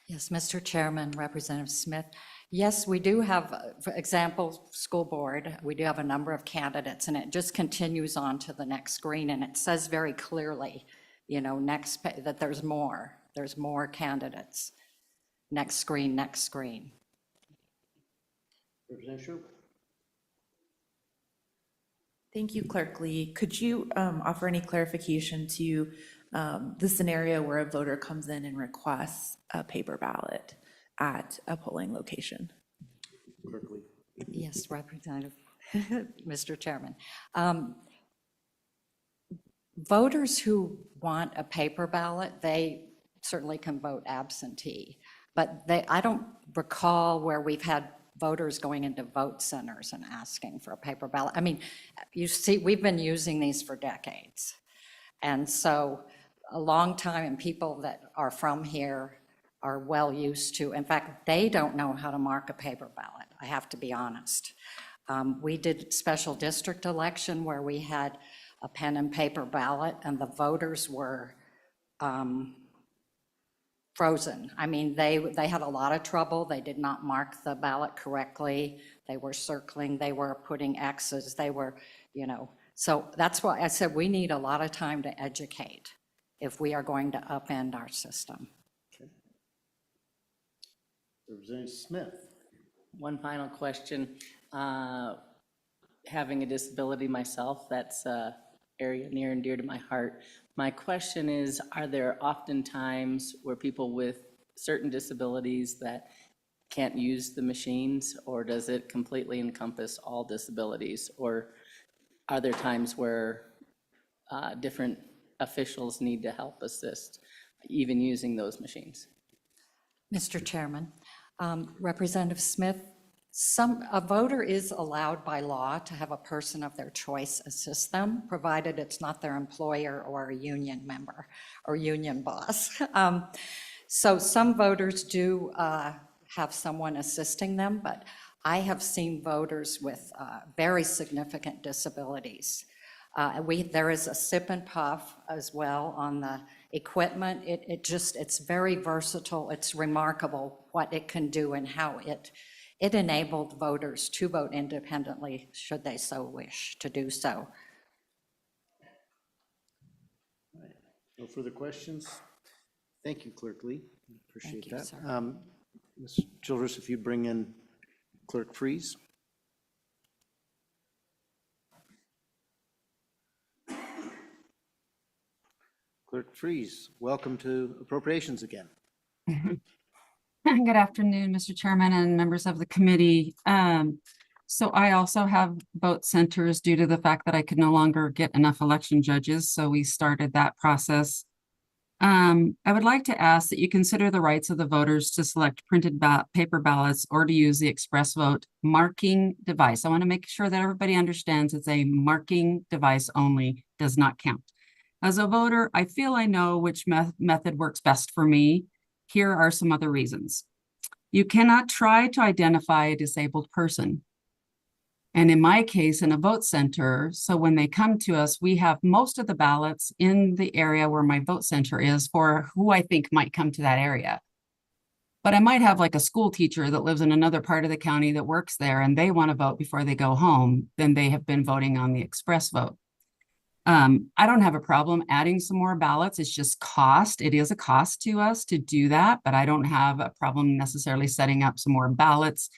Yes, Mr. Chairman, Representative Smith. Yes, we do have, for example, school board, we do have a number of candidates, and it just continues on to the next screen, and it says very clearly, that there's more candidates. Next screen, next screen. Representative Sherwood. Thank you, Clerk Lee. Could you offer any clarification to the scenario where a voter comes in and requests a paper ballot at a polling location? Clerk Lee. Yes, Representative, Mr. Chairman. Voters who want a paper ballot, they certainly can vote absentee, but I don't recall where we've had voters going into vote centers and asking for a paper ballot. I mean, you see, we've been using these for decades. And so a long time, and people that are from here are well used to. In fact, they don't know how to mark a paper ballot, I have to be honest. We did special district election where we had a pen and paper ballot, and the voters were frozen. I mean, they had a lot of trouble. They did not mark the ballot correctly. They were circling, they were putting X's, they were, so that's why I said we need a lot of time to educate if we are going to upend our system. Okay. Representative Smith. One final question. Having a disability myself, that's area near and dear to my heart. My question is, are there often times where people with certain disabilities that can't use the machines, or does it completely encompass all disabilities? Or are there times where different officials need to help assist, even using those machines? Mr. Chairman, Representative Smith, a voter is allowed by law to have a person of their choice assist them, provided it's not their employer or a union member or union boss. So some voters do have someone assisting them, but I have seen voters with very significant disabilities. There is a sip and puff as well on the equipment. It's very versatile. It's remarkable what it can do and how it enabled voters to vote independently, should they so wish to do so. No further questions? Thank you, Clerk Lee. Appreciate Thank you, that. sir. Ms. Childress, if you'd bring in Clerk Freeze. Clerk Freeze, welcome to Appropriations again. Good afternoon, Mr. Chairman and members of the committee. So I also have vote centers due to the fact that I could no longer get enough election judges, so we started that process. I would like to ask that you consider the rights of the voters to select printed paper ballots or to use the express vote marking device. I want to make sure that everybody understands it's a marking device only, does not count. As a voter, I feel I know which method works best for me. Here are some other reasons. You cannot try to identify a disabled person. And in my case, in a vote center, so when they come to us, we have most of the ballots in the area where my vote center is for who I think might come to that area. But I might have like a school teacher that lives in another part of the county that works there and they want to vote before they go home, then they have been voting on the express vote. I don't have a problem adding some more ballots. It's just cost. It is a cost to us to do that, but I don't have a problem necessarily setting up some more ballots.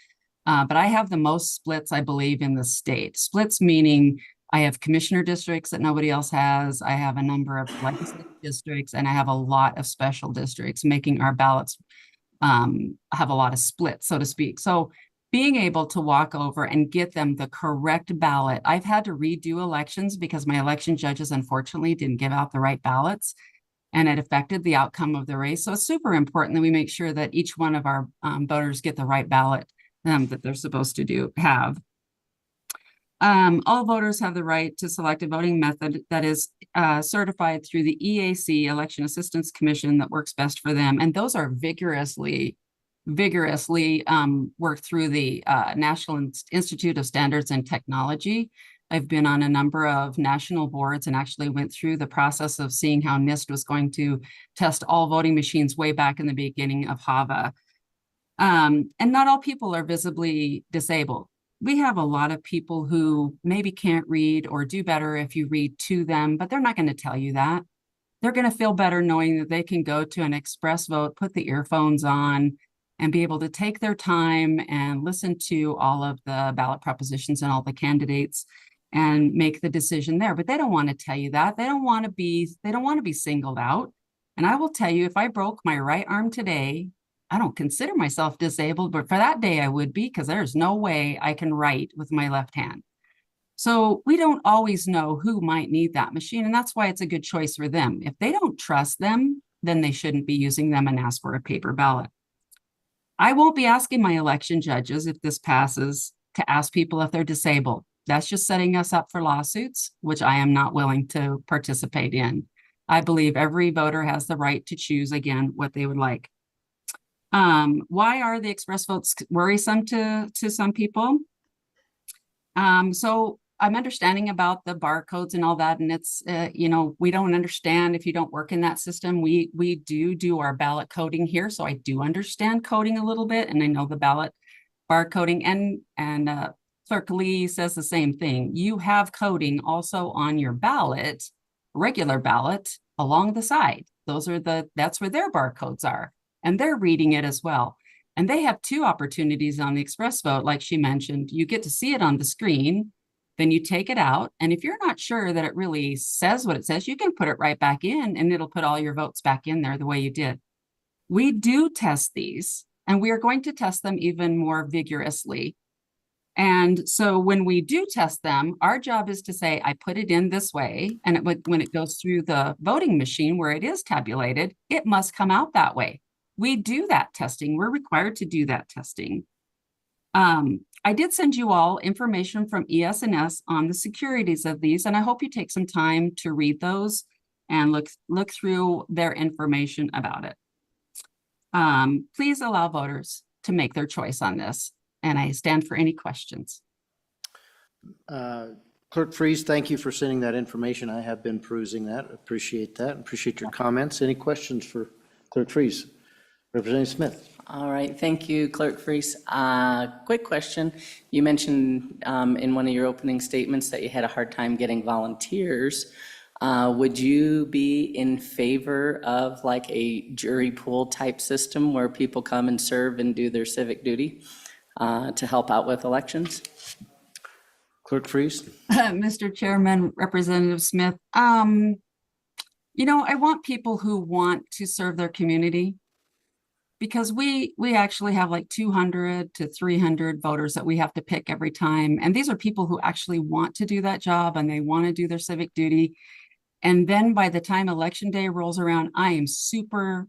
But I have the most splits, I believe, in the state. Splits meaning I have commissioner districts that nobody else has. I have a number of legislative districts, and I have a lot of special districts, making our ballots have a lot of splits, so to speak. So being able to walk over and get them the correct ballot. I've had to redo elections because my election judges unfortunately didn't give out the right ballots, and it affected the outcome of the race. So it's super important that we make sure that each one of our voters get the right ballot that they're supposed to have. All voters have the right to select a voting method that is certified through the EAC, Election Assistance Commission, that works best for them. And those are vigorously worked through the National Institute of Standards and Technology. I've been on a number of national boards and actually went through the process of seeing how NIST was going to test all voting machines way back in the beginning of HAVA. And not all people are visibly disabled. We have a lot of people who maybe can't read or do better if you read to them, but they're not going to tell you that. They're going to feel better knowing that they can go to an express vote, put the earphones on, and be able to take their time and listen to all of the ballot propositions and all the candidates and make the decision there. But they don't want to tell you that. They don't want to be singled out. And I will tell you, if I broke my right arm today, I don't consider myself disabled, but for that day I would be, because there's no way I can write with my left hand. So we don't always know who might need that machine, and that's why it's a good choice for them. If they don't trust them, then they shouldn't be using them and ask for a paper ballot. I won't be asking my election judges, if this passes, to ask people if they're disabled. That's just setting us up for lawsuits, which I am not willing to participate in. I believe every voter has the right to choose, again, what they would like. Why are the express votes worrisome to some people? So I'm understanding about the barcodes and all that, and it's, we don't understand if you don't work in that system. We do our ballot coding here, so I do understand coding a little bit, and I know the ballot barcoding, and Clerk Lee says the same thing. You have coding also on your ballot, regular ballot, along the side. That's where their barcodes are, and they're reading it as well. And they have two opportunities on the express vote, like she mentioned. You get to see it on the screen, then you take it out. And if you're not sure that it really says what it says, you can put it right back in and it'll put all your votes back in there the way you did. We do test these, and we are going to test them even more vigorously. And so when we do test them, our job is to say, I put it in this way, and when it goes through the voting machine where it is tabulated, it must come out that way. We do that testing. We're required to do that testing. I did send you all information from ES&S on the securities of these, and I hope you take some time to read those and look through their information about it. Please allow voters to make their choice on this, and I stand for any questions. Clerk Freeze, thank you for sending that information. I have been perusing that. Appreciate that. Appreciate your comments. Any questions for Clerk Freeze? Representative Smith. All right, thank you, Clerk Freese. Quick question. You mentioned in one of your opening statements that you had a hard time getting volunteers. Would you be in favor of like a jury pool type system where people come and serve and do their civic duty to help out with elections? Clerk Freeze. Mr. Chairman, Representative Smith, you know, I want people who want to serve their community, because we actually have like 200 to 300 voters that we have to pick every time. And these are people who actually want to do that job and they want to do their civic duty. And then by the time election day rolls around, I am super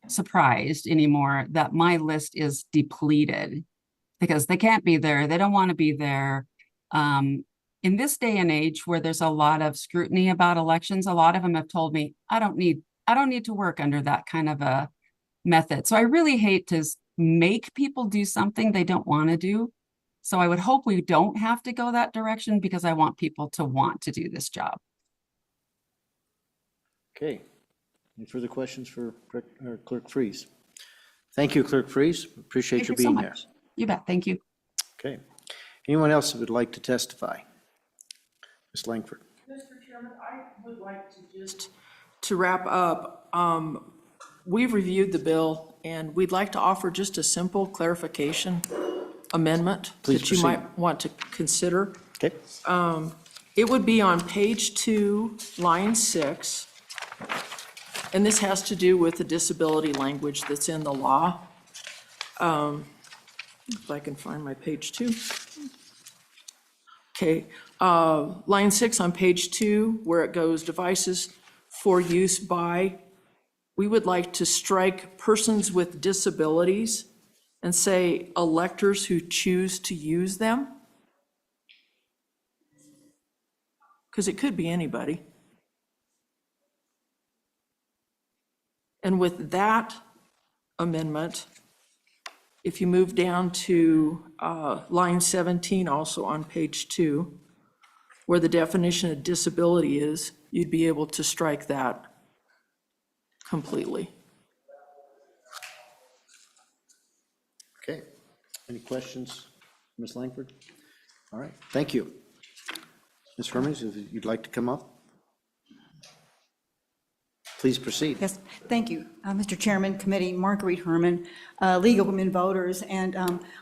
surprised anymore that my list is depleted because they can't be there. They don't want to be there. In this day and age where there's a lot of scrutiny about elections, a lot of them have told me, I don't need to work under that kind of a method. So I really hate to make people do something they don't want to do. So I would hope we don't have to go that direction, because I want people to want to do this job. Okay. Any further questions for Clerk Freeze? Thank you, Clerk Freeze. Appreciate your being here. You bet. Thank you. Okay. Anyone else that would like to testify? Ms. Langford. Mr. Chairman, I would like to just, to wrap up, we've reviewed the bill and we'd like to offer just a simple clarification amendment Please that you proceed. might want to consider. Okay. It would be on page 2, line 6. And this has to do with the disability language that's in the law. If I can find my page 2. Okay, line 6 on page 2, where it goes devices for use by, we would like to strike persons with disabilities and say electors who choose to use them. Because it could be anybody. And with that amendment, if you move down to line 17, also on page 2, where the definition of disability is, you'd be able to strike that completely. Okay. Any questions, Ms. Langford? All right. Thank you. Ms. Hermes, if you'd like to come up, please proceed. Yes, thank you. Mr. Chairman, Committee, Marguerite Herman, League of Women Voters, and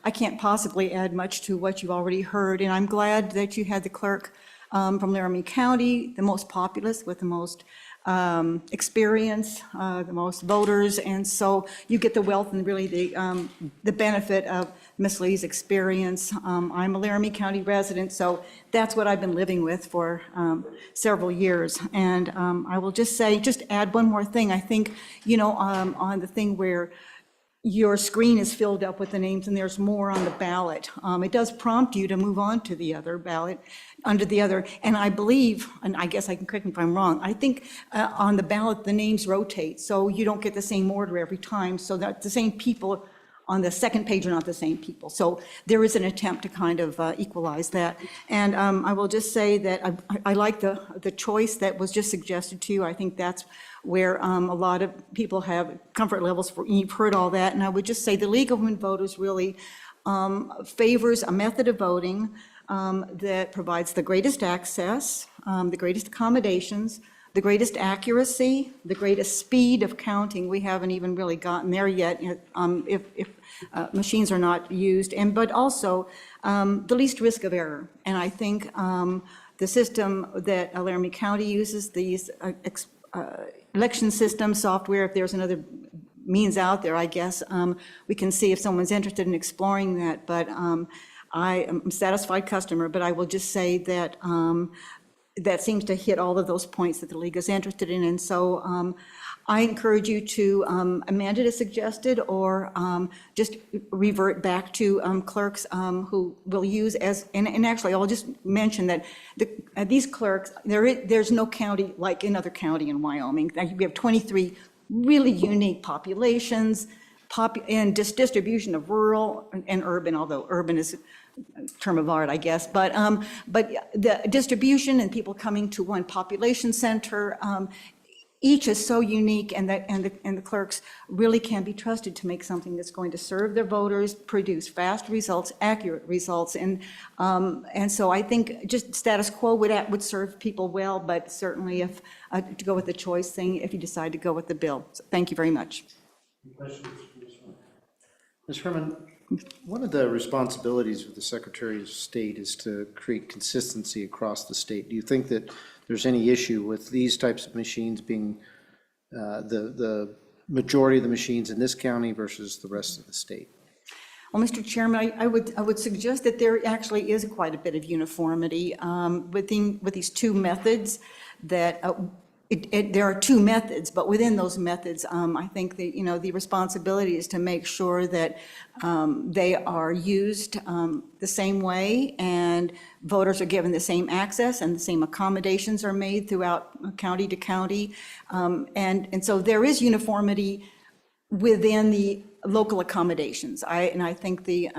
I can't possibly add much to what you've already heard, and I'm glad that you had the clerk from Laramie County, the most populous with the most experience, the most voters, and so you get the wealth and really the benefit of Ms. Lee's experience. I'm a Laramie County resident, so that's what I've been living with for several years. And I will just say, just add one more thing. I think, you know, on the thing where your screen is filled up with the names and there's more on the ballot, it does prompt you to move on to the other ballot, under the other, and I believe, and I guess I can correct me if I'm wrong, I think on the ballot, the names rotate, so you don't get the same order every time, so that the same people on the second page are not the same people. So there is an attempt to kind of equalize that. And I will just say that I like the choice that was just suggested to you. I think that's where a lot of people have comfort levels for, you've heard all that. And I would just say the League of Women Voters really favors a method of voting that provides the greatest access, the greatest accommodations, the greatest accuracy, the greatest speed of counting. We haven't even really gotten there yet, if machines are not used, but also the least risk of error. And I think the system that Laramie County uses, these election system software, if there's another means out there, I guess, we can see if someone's interested in exploring that. But I am a satisfied customer, but I will just say that that seems to hit all of those points that the league is interested in. And so I encourage you to amend it as suggested, or just revert back to clerks who will use and actually I'll just mention that these clerks, there's no county like another county in Wyoming. We have 23 really unique populations, and distribution of rural and urban, although urban is a term of art, I guess. But the distribution and people coming to one population center, each is so unique, and the clerks really can be trusted to make something that's going to serve their voters, produce fast results, accurate results, and so I think just status quo would serve people well, but certainly if to go with the choice thing, if you decide to go with the bill. So thank you very much. Ms. Herman, one of the responsibilities of the Secretary of State is to create consistency across the state. Do you think that there's any issue with these types of machines being the majority of the machines in this county versus the rest of the state? Well, Mr. Chairman, I would suggest that there actually is quite a bit of uniformity with these two methods. That there are two methods, but within those methods, I think that the responsibility is to make sure that they are used the same way, and voters are given the same access, and the same accommodations are made throughout county to county, and so there is uniformity within the local accommodations. I think the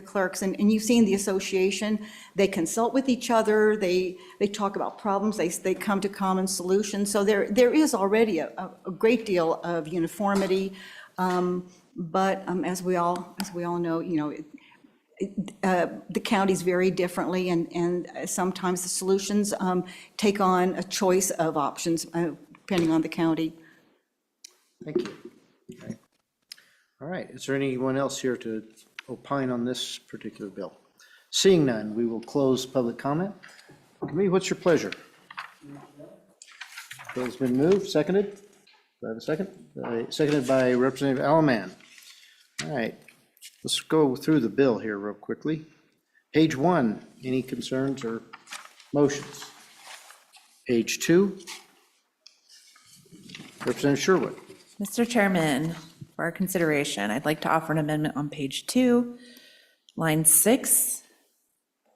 clerks, and you've seen the association, they consult with each other, they talk about problems, they come to common solutions. So there is already a great deal of uniformity, but as we all know, the counties vary differently, and sometimes the solutions take on a choice of options depending on the county. Thank you. Okay. All right, is there anyone else here to opine on this particular bill? Seeing none, we will close public comment. Committee, what's your pleasure? Bill's been moved, seconded. Do I have a second? Seconded by Representative Alaman. All right, let's go through the bill here real quickly. Page 1, any concerns or motions? Page 2, Representative Sherwood. Mr. Chairman, for our consideration, I'd like to offer an amendment on page 2, line 6,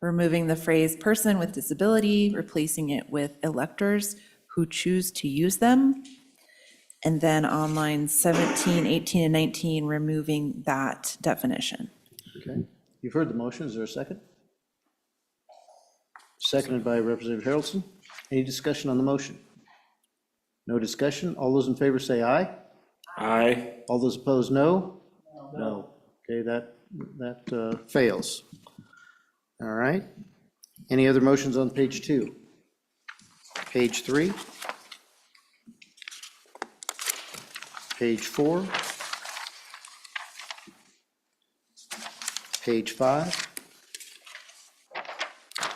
removing the phrase "person with disability," replacing it with "electors who choose to use them." And then on lines 17, 18, and 19, removing that definition. Okay, you've heard the motion. Is there a second? Seconded by Representative Harrelson. Any discussion on the motion? No discussion. All those in favor say aye. Aye. All those opposed, no? No. Okay, that fails. All right. Any other motions on page 2? Page 3? Page 4? Page 5?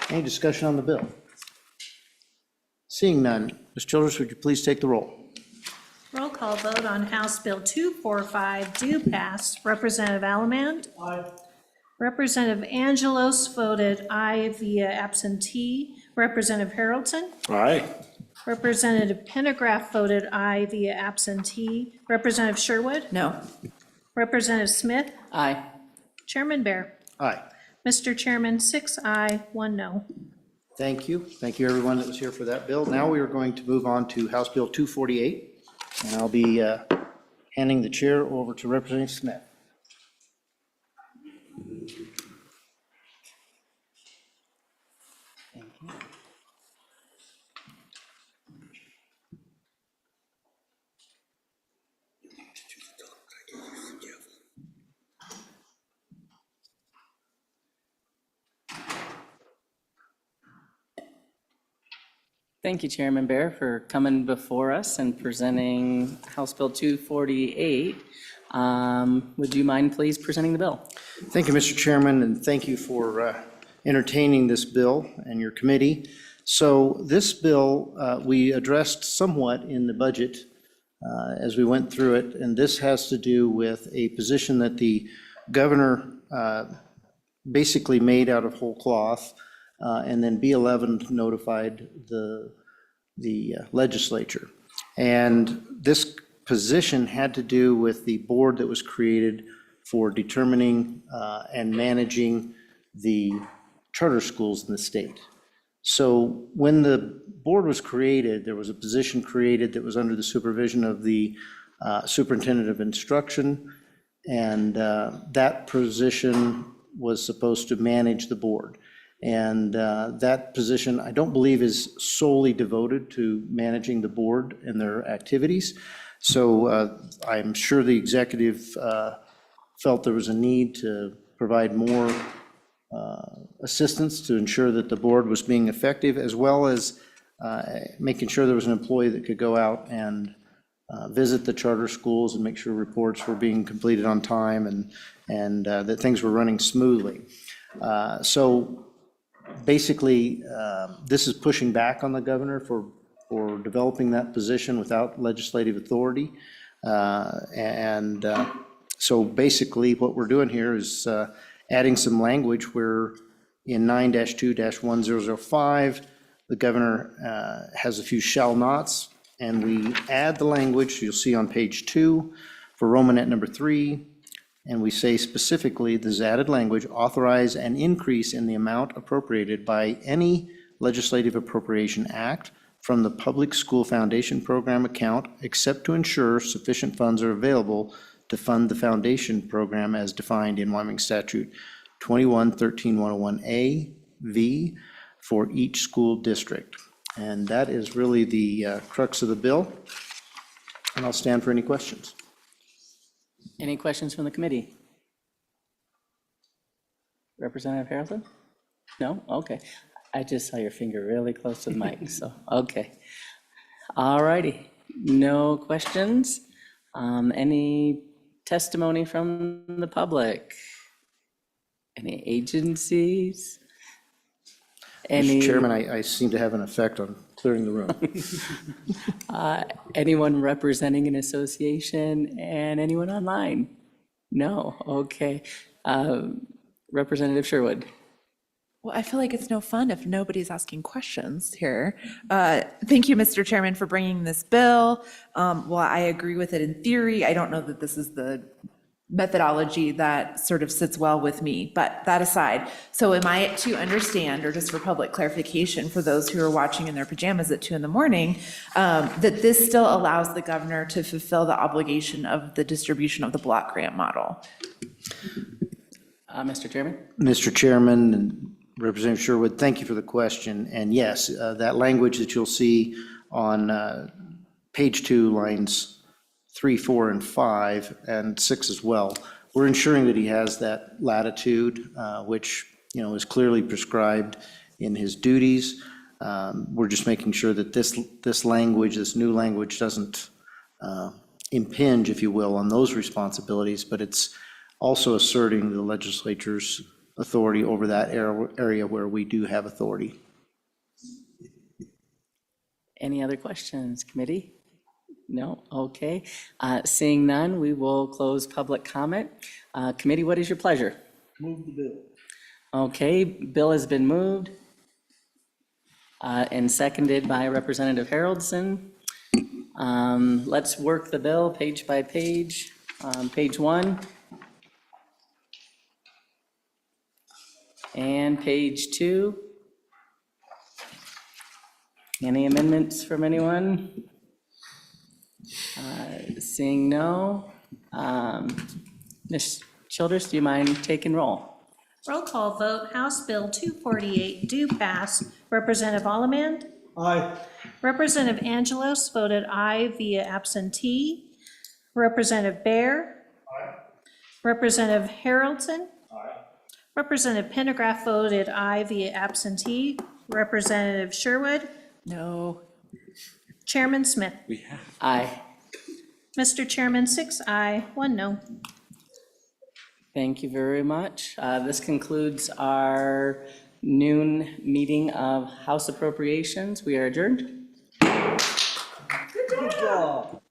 Any discussion on the bill? Seeing none, Ms. Childers, would you please take the roll? Roll call vote on House Bill 245 do pass. Representative Alaman? Aye. Representative Angelos voted aye via absentee. Representative Harrelson? Aye. Representative Pendergraft voted aye via absentee. Representative Sherwood? No. Representative Smith? Aye. Chairman Bear? Aye. Mr. Chairman, 6 aye, 1 no. Thank you. Thank you, everyone that was here for that bill. Now we are going to move on to House Bill 248, and I'll be handing the chair over to Representative Smith. Thank you, Chairman Bear, for coming before us and presenting House Bill 248. Would you mind please presenting the bill? Thank you, Mr. Chairman, and thank you for entertaining this bill and your committee. So this bill, we addressed somewhat in the budget as we went through it, and this has to do with a position that the governor basically made out of whole cloth, and then B11 notified the legislature. And this position had to do with the board that was created for determining and managing the charter schools in the state. So when the board was created, there was a position created that was under the supervision of the superintendent of instruction, and that position was supposed to manage the board. And that position, I don't believe, is solely devoted to managing the board and their activities. So I'm sure the executive felt there was a need to provide more assistance to ensure that the board was being effective, as well as making sure there was an employee that could go out and visit the charter schools and make sure reports were being completed on time and that things were running smoothly. So basically, this is pushing back on the governor for developing that position without legislative authority. So basically, what we're doing here is adding some language where in 9-2-1005, the governor has a few shall nots, and we add the language you'll see on page 2 for Romanet number 3, and we say specifically, this added language, authorize an increase in the amount appropriated by any legislative appropriation act from the Public School Foundation Program account, except to ensure sufficient funds are available to fund the foundation program as defined in Wyoming Statute 21-13-101A V for each school district. And that is really the crux of the bill. And I'll stand for any questions. Any questions from the committee? Representative Harrelson? No? Okay. I just saw your finger really close to the mic, so, okay. All righty. No questions? Any testimony from the public? Any agencies? Mr. Chairman, I seem to have an effect on clearing the room. Anyone representing an association and anyone online? No? Okay. Representative Sherwood? Well, I feel like it's no fun if nobody's asking questions here. Thank you, Mr. Chairman, for bringing this bill. While I agree with it in theory, I don't know that this is the methodology that sort of sits well with me, but that aside, so am I to understand, or just for public clarification for those who are watching in their pajamas at 2 in the morning, that this still allows the governor to fulfill the obligation of the distribution of the block grant model? Mr. Chairman? Mr. Chairman and Representative Sherwood, thank you for the question. And yes, that language that you'll see on page 2, lines 3, 4, and 5, and 6 as well, we're ensuring that he has that latitude, which, you know, is clearly prescribed in his duties. We're just making sure that this language, this new language, doesn't impinge, if you will, on those responsibilities, but it's also asserting the legislature's authority over that area where we do have authority. Any other questions, committee? No? Okay. Seeing none, we will close public comment. Committee, what is your pleasure? Move the bill. Okay, bill has been moved and seconded by Representative Harrelson. Let's work the bill page by page. Page 1. And page 2. Any amendments from anyone? Seeing no. Ms. Childers, do you mind taking roll? Roll call vote, House Bill 248 do pass. Representative Allemand? Aye. Representative Angelos voted aye via absentee. Representative Bear? Aye. Representative Harrelson? Aye. Representative Pendergraft voted aye via absentee. Representative Sherwood No. Chairman Smith. Aye. Mr. Chairman, 6 aye, 1 no. Thank you very much. This concludes our noon meeting of House Appropriations. We are adjourned. Good job.